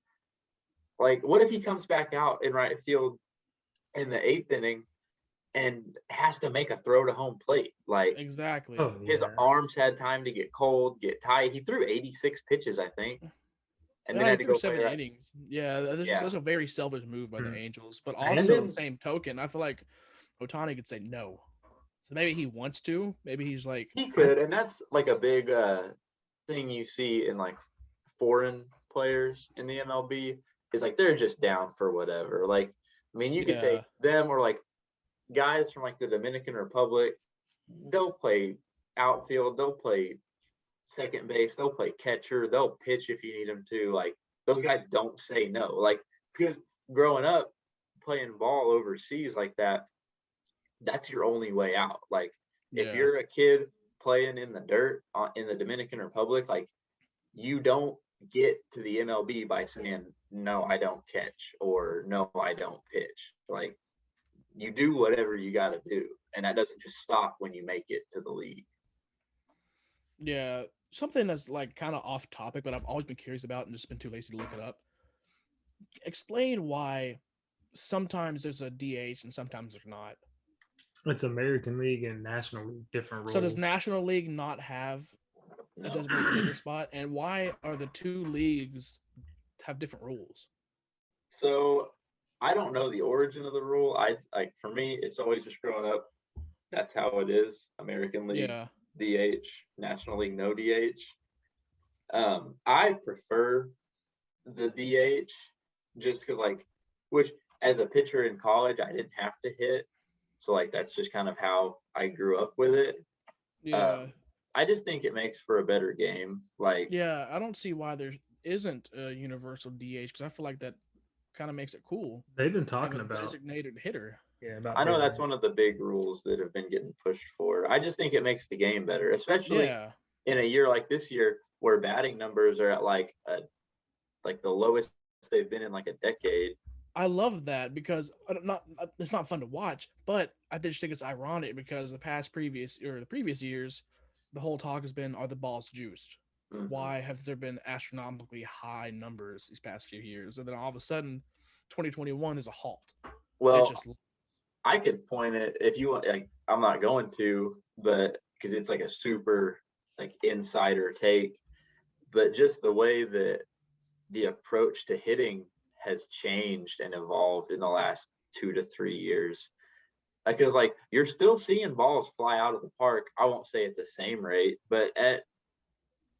like, what if he comes back out in right field in the 8th inning and has to make a throw to home plate? Like, exactly. His arms had time to get cold, get tight. He threw 86 pitches, I think. And then had to go 7 innings. Yeah, that's a very selfish move by the Angels. But also, the same token, I feel like Ohtani could say no. So maybe he wants to. Maybe he's like, he could, and that's like a big thing you see in like foreign players in the MLB, is like they're just down for whatever. Like, I mean, you could take them, or like guys from like the Dominican Republic. They'll play outfield, they'll play second base, they'll play catcher, they'll pitch if you need them to. Like those guys don't say no. Like because growing up playing ball overseas like that, that's your only way out. Like if you're a kid playing in the dirt in the Dominican Republic, like you don't get to the MLB by saying no, I don't catch or no, I don't pitch. Like you do whatever you got to do, and that doesn't just stop when you make it to the league. Yeah, something that's like kind of off topic, but I've always been curious about and just been too lazy to look it up. Explain why sometimes there's a DH and sometimes there's not. It's American League and National League, different rules. So does National League not have a No. designated hitter spot? And why are the two leagues have different rules? So I don't know the origin of the rule. I like for me, it's always just growing up. That's how it is. American League, Yeah. DH, National League, no DH. I prefer the DH just because, like, which as a pitcher in college, I didn't have to hit. So, like, that's just kind of how I grew up with it. Yeah. I just think it makes for a better game. Like, Yeah, I don't see why there isn't a universal DH because I feel like that kind of makes it cool. They've been talking Having a about. designated hitter. Yeah, about I know hitting. that's one of the big rules that have been getting pushed for. I just think it makes the game better, especially Yeah. in a year like this year where batting numbers are at like the lowest they've been in like a decade. I love that because it's not fun to watch, but I just think it's ironic because the previous years, the whole talk has been, are the balls juiced? Mhm. Why have there been astronomically high numbers these past few years? And then all of a sudden, 2021 is a halt. Well, It just I could point it if you want. Like, I'm not going to, but because it's like a super like insider take, but just the way that the approach to hitting has changed and evolved in the last 2 to 3 years. Because like you're still seeing balls fly out of the park. I won't say at the same rate, but at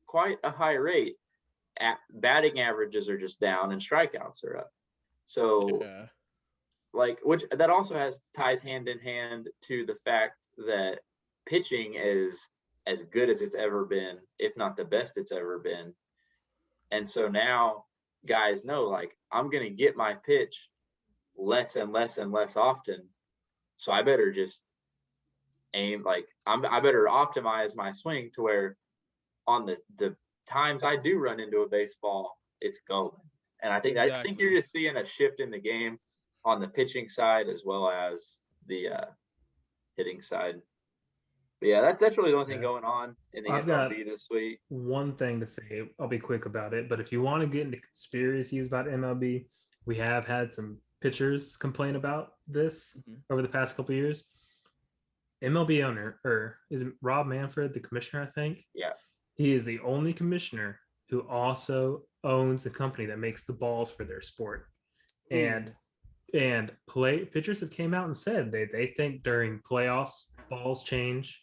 quite a high rate. Batting averages are just down and strikeouts are up. So yeah. like which that also ties hand in hand to the fact that pitching is as good as it's ever been, if not the best it's ever been. And so now guys know like I'm going to get my pitch less and less and less often. So I better just aim like I better optimize my swing to where on the times I do run into a baseball, it's going. And I think you're just seeing a shift in the game on the pitching side as well as the hitting side. But yeah, that's really the only thing going on in the MLB this week. One thing to say, I'll be quick about it, but if you want to get into conspiracies about MLB, we have had some pitchers complain about this over the past couple of years. MLB owner, or is it Rob Manfred, the commissioner, I think? Yeah. He is the only commissioner who also owns the company that makes the balls for their sport. And pitchers have came out and said they think during playoffs balls change,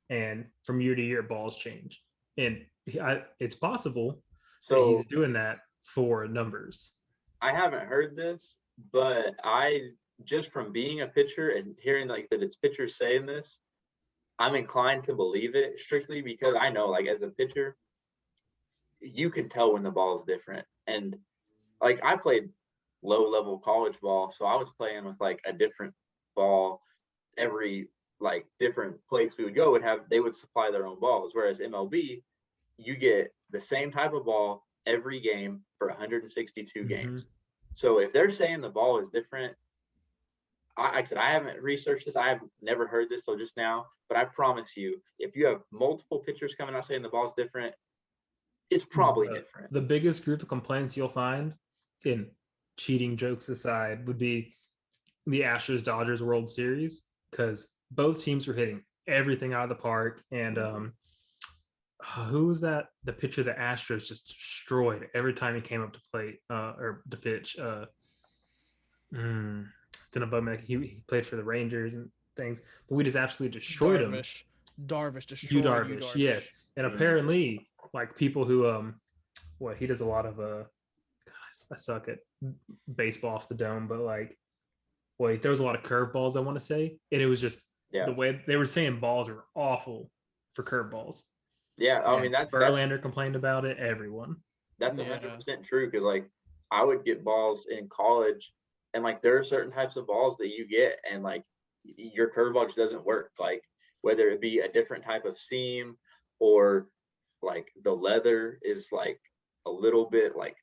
and from year to year balls change, and it's possible that he's doing that for numbers. I haven't heard this, but I just from being a pitcher and hearing like that it's pitchers saying this, I'm inclined to believe it strictly because I know like as a pitcher, you can tell when the ball is different. And like I played low level college ball, so I was playing with like a different ball every like different place we would go they would supply their own balls, whereas MLB you get the same type of ball every game for 162 games. So if they're saying the ball is different, like I said, I haven't researched this. I have never heard this till just now, but I promise you, if you have multiple pitchers coming out saying the ball's different, it's probably different. The biggest group of complaints you'll find, in cheating jokes aside, would be the Astros-Dodgers World Series, because both teams were hitting everything out of the park. And who was that? The pitcher the Astros just destroyed every time he came up to play or to pitch. It's an above. He played for the Rangers and things, but we just absolutely destroyed him. Darvish destroyed Darvish, yes. And apparently, like people who he does a lot of God, I suck at baseball off the dome, but like, he throws a lot of curveballs, I want to say, and it was just the way they were saying balls are awful for curveballs. Yeah, I mean Verlander complained about it. Everyone. That's 100% true, because like I would get balls in college, and like there are certain types of balls that you get, and like your curveball just doesn't work. Like whether it be a different type of seam, or like the leather is like a little bit like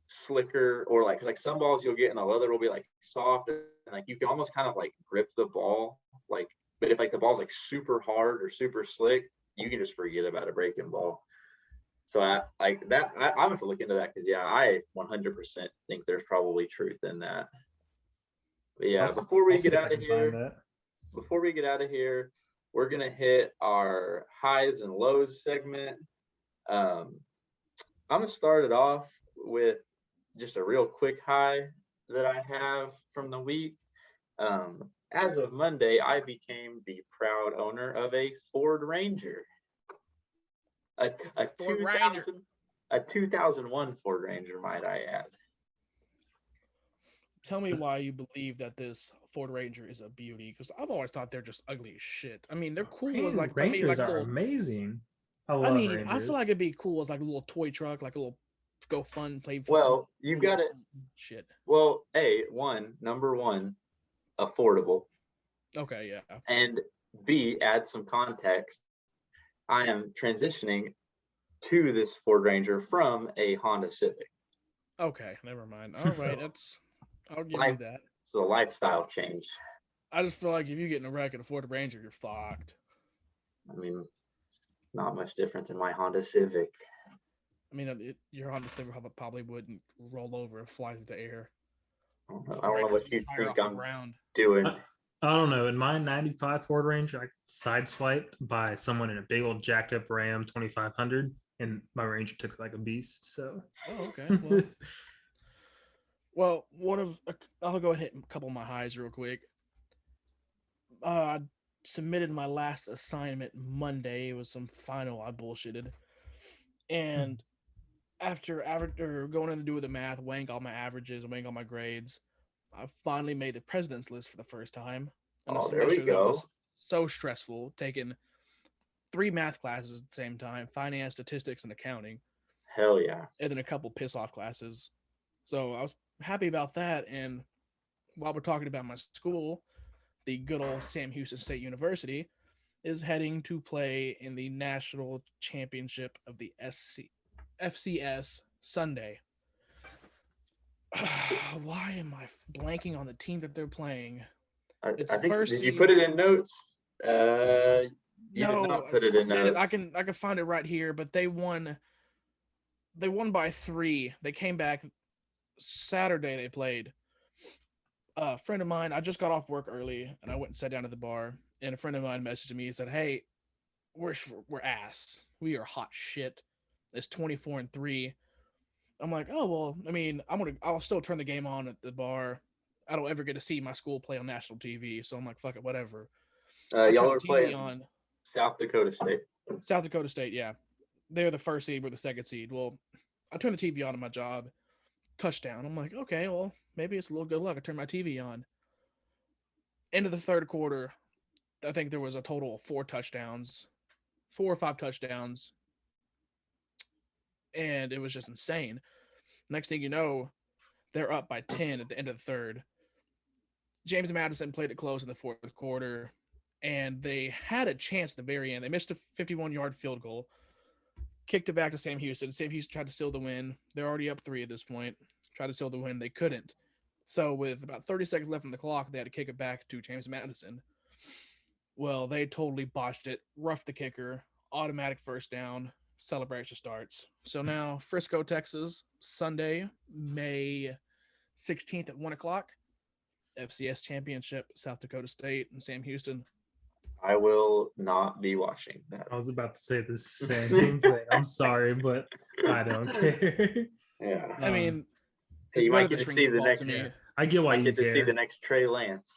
slicker, or like, 'cause like some balls you'll get and the leather will be like soft, and like you can almost kind of like grip the ball, like, but if like the ball's like super hard or super slick, you can just forget about a breaking ball. So I like that. I'm have to look into that, because yeah, I 100% think there's probably truth in that. But yeah, before we get out of here, we're gonna hit our highs and lows segment. I'm gonna start it off with just a real quick high that I have from the week. As of Monday, I became the proud owner of a Ford Ranger. A 2001 Ford Ranger, might I add. Tell me why you believe that this Ford Ranger is a beauty, because I've always thought they're just ugly as shit. I mean, they're cool as like Rangers like are amazing. I mean, Rangers. I feel like it'd be cool as like a little toy truck, like a little go fun play. Well, you've got it. Shit. Well, number one, affordable. Okay, yeah. And B, add some context. I am transitioning to this Ford Ranger from a Honda Civic. Okay, never mind. All right, I'll give you that. It's a lifestyle change. I just feel like if you get in a wreck and a Ford Ranger, you're fucked. I mean, it's not much different than my Honda Civic. I mean, your Honda Civic probably wouldn't roll over and fly through the air. I don't know what you think I'm doing. I don't know. In my 95 Ford Ranger, I sideswiped by someone in a big old jacked up Ram 2500, and my Ranger took like a beast. So, okay. Well, I'll go ahead and hit a couple of my highs real quick. I submitted my last assignment Monday. It was some final I bullshitted, and after going in to do the math, weighing all my averages, weighing all my grades, I finally made the president's list for the first time. And there we go. Was so stressful, taking 3 math classes at the same time: finance, statistics, and accounting. Hell yeah! And then a couple piss off classes. So I was happy about that. And while we're talking about my school, the good old Sam Houston State University is heading to play in the national championship of the FCS Sunday. Why am I blanking on the team that they're playing? I think, did you put it in notes? You did not put it in notes. I can find it right here, but they won by 3. They came back Saturday. They played. A friend of mine, I just got off work early, and I went and sat down at the bar, and a friend of mine messaged me and said, "Hey, we're ass. We are hot shit. It's 24-3." I'm like, "Oh well, I mean, I'll still turn the game on at the bar. I don't ever get to see my school play on national TV, so I'm like, fuck it, whatever." Y'all are playing on South Dakota State. South Dakota State, yeah. They're the first seed, we're the second seed. Well, I turned the TV on at my job. Touchdown. I'm like, okay, well, maybe it's a little good luck. I turned my TV on. End of the third quarter, I think there was a total of 4 or 5 touchdowns. And it was just insane. Next thing you know, they're up by 10 at the end of the third. James Madison played it close in the fourth quarter, and they had a chance at the very end. They missed a 51-yard field goal, kicked it back to Sam Houston. Sam Houston tried to seal the win. They're already up 3 at this point. Tried to seal the win. They couldn't. So with about 30 seconds left on the clock, they had to kick it back to James Madison. Well, they totally botched it. Roughed the kicker. Automatic first down. Celebration starts. So now Frisco, Texas, Sunday, May 16th at 1 o'clock. FCS Championship, South Dakota State and Sam Houston. I will not be watching that. I was about to say the same thing. I'm sorry, but I don't care. Yeah. I mean, you might get to see the next. I get why you get to see the next Trey Lance.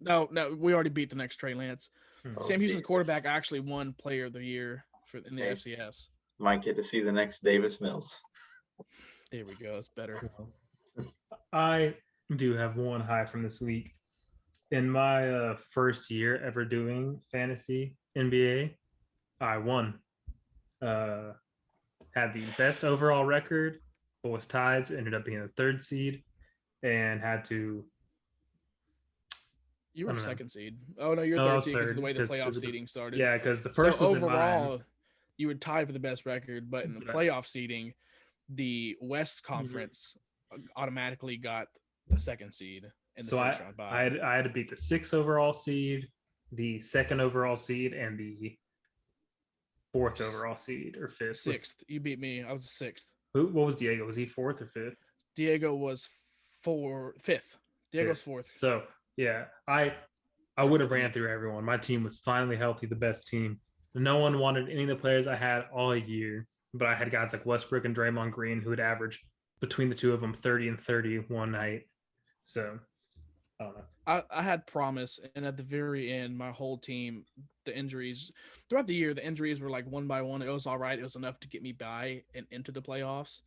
No, we already beat the next Trey Lance. Sam Houston's Jesus. quarterback actually won Player of the Year in the FCS. Might get to see the next Davis Mills. There we go. It's better. I do have one high from this week. In my first year ever doing fantasy NBA, I won. Had the best overall record, but was tied. Ended up being the third seed, and had to. You I were don't know. second seed. Oh no, you're No, I third was seed because of the third way the playoff because seeding started. yeah, because the So first was in mine. overall, you were tied for the best record, but in the Yeah. playoff seeding, the West Mm-hmm. Conference automatically got the second seed in the So first round bye. I had to beat the 6th overall seed, the 2nd overall seed, and the 4th overall seed or 5th. Sixth. You beat me. I was sixth. What was Diego? Was he 4th or 5th? Diego was fifth. Diego's 4th. So yeah, I would have ran through everyone. My team was finally healthy, the best team. No one wanted any of the players I had all year, but I had guys like Westbrook and Draymond Green who would average between the two of them 30 and 30 one night. So I don't know. I had promise, and at the very end, my whole team, the injuries throughout the year, the injuries were like one by one. It was all right. It was enough to get me by and into the playoffs.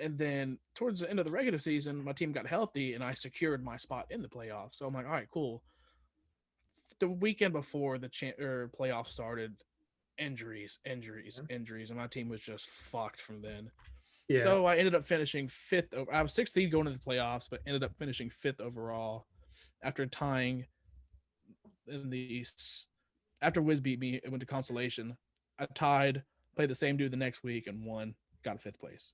And then towards the end of the regular season, my team got healthy, and I secured my spot in the playoffs. So I'm like, all right, cool. The weekend before the playoffs started, injuries, and my team was just fucked from then. Yeah. So I ended up finishing fifth. I was 6th seed going to the playoffs, but ended up finishing fifth overall after tying in the East. After Wiz beat me, it went to consolation. I tied, played the same dude the next week, and won. Got 5th place.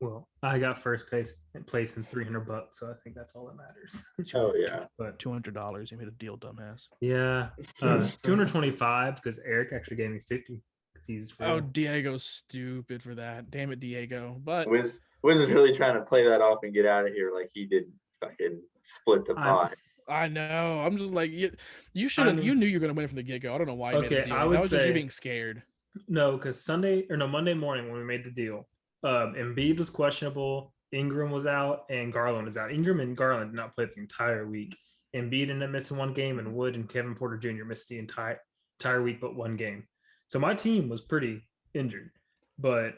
Well, I got first place and $300, so I think that's all that matters. Oh yeah. But $200. You made a deal, dumbass. yeah, 225 because Eric actually gave me 50. He's real. Oh, Diego's stupid for that. Damn it, Diego. But Wiz is really trying to play that off and get out of here like he didn't fucking split the pot. I know. I'm just like you should have. You knew you were gonna win from the get go. I don't know why you made the deal. I would that was say, just you being scared. No, because Monday morning when we made the deal, Embiid was questionable, Ingram was out, and Garland was out. Ingram and Garland did not play the entire week. Embiid ended up missing one game, and Wood and Kevin Porter Jr. missed the entire week but one game. So my team was pretty injured, but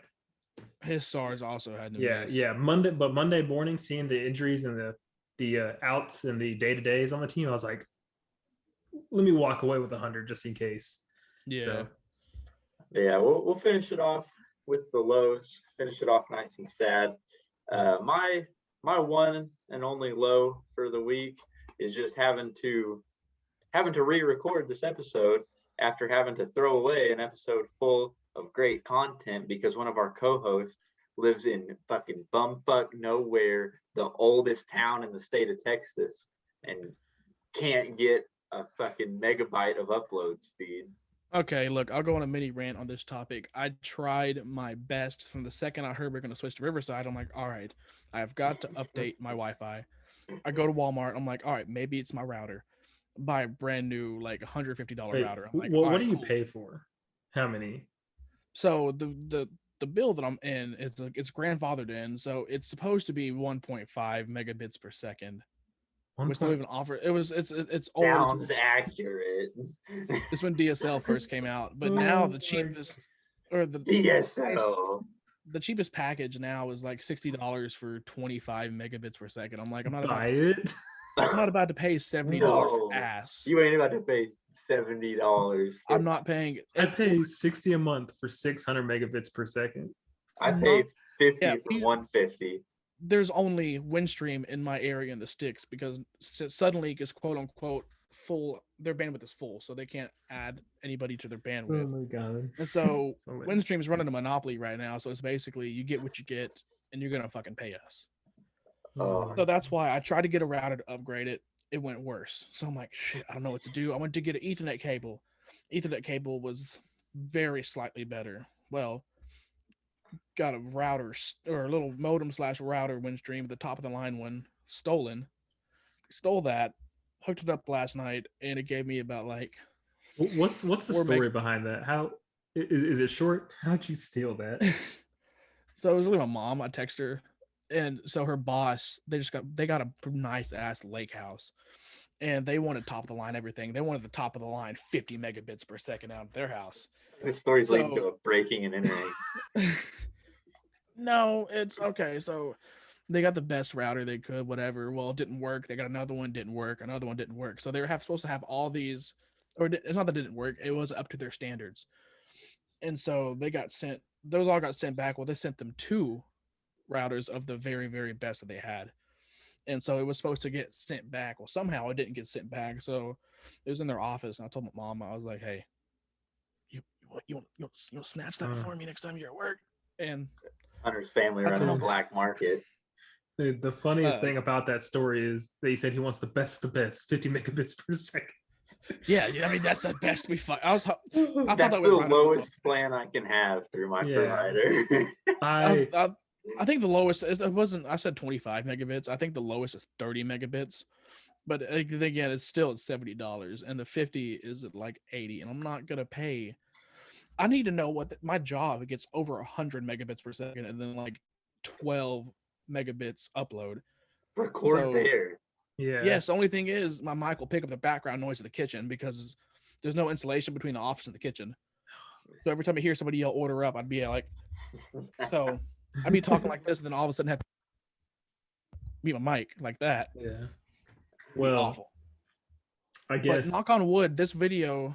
his stars also had to miss. Yeah. Monday morning, seeing the injuries and the outs and the day-to-days on the team, I was like, let me walk away with 100 just in case. Yeah. So, yeah, we'll finish it off with the lows. Finish it off nice and sad. My one and only low for the week is just having to re-record this episode after having to throw away an episode full of great content because one of our co-hosts lives in fucking bumfuck nowhere, the oldest town in the state of Texas, and can't get a fucking megabyte of upload speed. Okay, look, I'll go on a mini rant on this topic. I tried my best from the second I heard we're going to switch to Riverside. I'm like, all right, I've got to update my Wi-Fi. I go to Walmart. I'm like, all right, maybe it's my router. Buy a brand new like $150 router. I'm like, what right, do you pay for? How many? So the bill that I'm in is it's grandfathered in, so it's supposed to be 1.5 megabits per second. Which don't even offer. It's old. Sounds accurate. It's when DSL first came out, but now the cheapest or the DSL. The cheapest package now is like $60 for 25 megabits per second. I'm like, I'm not about to pay $70 for ass. You ain't about to pay $70. I'm not paying. I pay $60 a month for 600 megabits per second. I pay $50 for 150. There's only Windstream in my area in the sticks because suddenly it's quote unquote full. Their bandwidth is full, so they can't add anybody to their bandwidth. Oh my god! And so Windstream is running a monopoly right now. So it's basically you get what you get, and you're gonna fucking pay us. So that's why I tried to get a router to upgrade it. It went worse. So I'm like, shit, I don't know what to do. I went to get an Ethernet cable. Ethernet cable was very slightly better. Well, got a router or a little modem / router Windstream, the top of the line one, stolen. Stole that, hooked it up last night, and it gave me about like. What's the story behind that? How is it short? How'd you steal that? So it was really my mom. I text her, and so her boss, they got a nice ass lake house, and they wanted top of the line everything. They wanted the top of the line 50 megabits per second out of their house. This story's leading to a breaking and entering. No, it's okay. So they got the best router they could, whatever. Well, it didn't work. They got another one, didn't work. Another one didn't work. So they were supposed to have all these it's not that it didn't work. It was up to their standards, and so they got sent. Those all got sent back. Well, they sent them 2 routers of the very, very best that they had, and so it was supposed to get sent back. Well, somehow it didn't get sent back. So it was in their office, and I told my mom, I was like, "Hey, you want snatch that for me next time you're at work?" And Hunter's family running a black market. Dude, the funniest thing about that story is that he said he wants the best, 50 megabits per second. Yeah, I mean that's the best we find. I thought That's that the was lowest plan I can have through my provider. I think the lowest is, it wasn't. I said 25 megabits. I think the lowest is 30 megabits. But again, it's still at $70, and the 50 is at like 80. And I'm not gonna pay. I need to know what my job gets over 100 megabits per second, and then like 12 megabits upload. Record there. Yeah. Yes. The only thing is, my mic will pick up the background noise of the kitchen because there's no insulation between the office and the kitchen. So every time I hear somebody yell "order up," I'd be like, so I'd be talking like this, and then all of a sudden have to mute my mic like that. Yeah. Well, awful. I guess. But knock on wood, this video,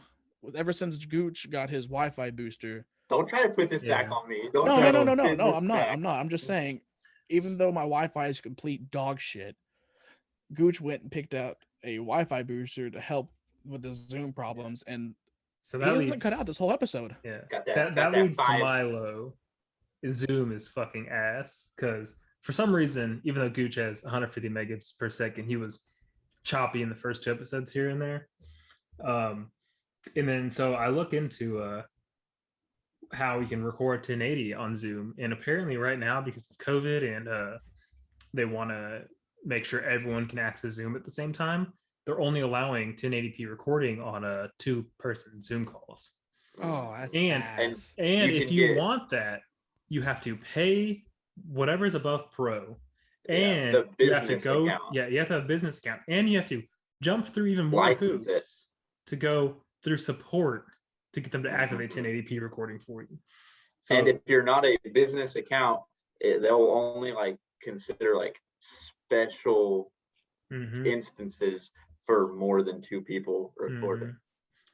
ever since Gooch got his Wi-Fi booster. Don't try to put this back on me. No, I'm not. I'm just saying, even though my Wi-Fi is complete dog shit, Gooch went and picked out a Wi-Fi booster to help with the Zoom problems, and so that he doesn't cut out this whole episode. Yeah, that leads to Milo. Zoom is fucking ass, because for some reason, even though Gooch has 150 megabits per second, he was choppy in the first 2 episodes here and there. And then so I look into how we can record 1080 on Zoom, and apparently right now, because of COVID and they want to make sure everyone can access Zoom at the same time, they're only allowing 1080p recording on 2-person Zoom calls. Oh, that's and if you want that, you have to pay whatever's above Pro, and you have to go. Account. Yeah, you have to have a business account, and you have to jump through even more hoops to go through support to get them to activate 1080p recording for you. So, and if you're not a business account, they'll only like consider like special instances for more than 2 people recording.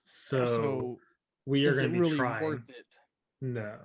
So we are going to be really trying. Worth it? No,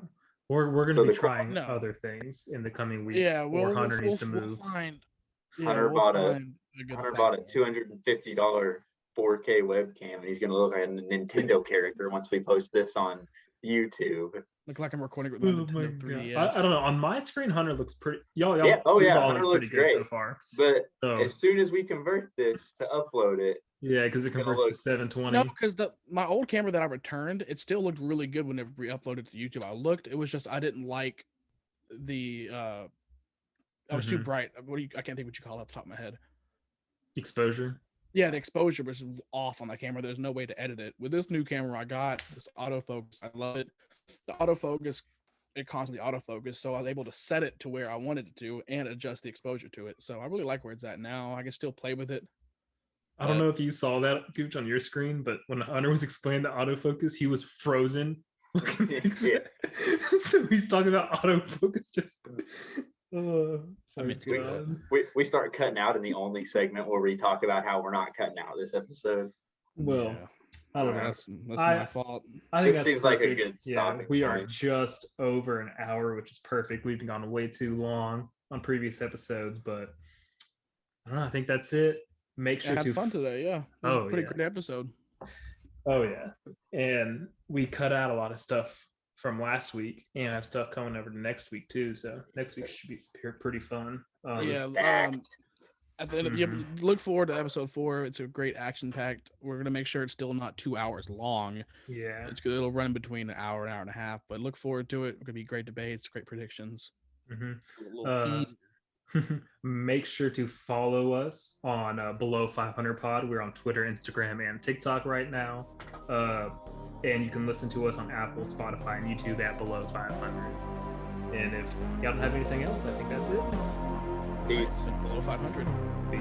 we're going to be trying other things in the coming weeks. Yeah, well, Hunter needs to move. Hunter bought a $250 4K webcam, and he's going to look like a Nintendo character once we post this on YouTube. Look like I'm recording with my Nintendo 3DS. I don't know. On my screen, Hunter looks pretty. Y'all, Hunter looks pretty great good so far. But as soon as we convert this to upload it, yeah, because it converts to 720. No, because my old camera that I returned, it still looked really good whenever we uploaded to YouTube. I looked, it was just I didn't like the. I was too bright. I can't think what you call it off the top of my head. Exposure. Yeah, the exposure was off on the camera. There's no way to edit it. With this new camera I got, this autofocus, I love it. The autofocus, it constantly autofocus, so I was able to set it to where I wanted it to and adjust the exposure to it. So I really like where it's at now. I can still play with it. I don't know if you saw that, Gooch, on your screen, but when Hunter was explaining the autofocus, he was frozen. So he's talking about autofocus just... we start cutting out in the only segment where we talk about how we're not cutting out this episode. Well, I don't know. That's my fault. I think this seems perfect. Like a good stopping we point. Are just over an hour, which is perfect. We've gone way too long on previous episodes, but I don't know. I think that's it. Make sure to have fun today. Yeah, it was a pretty great episode. Oh yeah, and we cut out a lot of stuff from last week, and have stuff coming over to next week too. So next week should be pretty fun. At the end of the look forward to episode 4. It's a great action packed. We're gonna make sure it's still not 2 hours long. Yeah, it'll run between an hour and a half. But look forward to it. It's gonna be great debates, great predictions. Make sure to follow us on Below 500 Pod. We're on Twitter, Instagram, and TikTok right now. And you can listen to us on Apple, Spotify, and YouTube at Below 500. And if y'all don't have anything else, I think that's it. Peace. Below 500. Peace.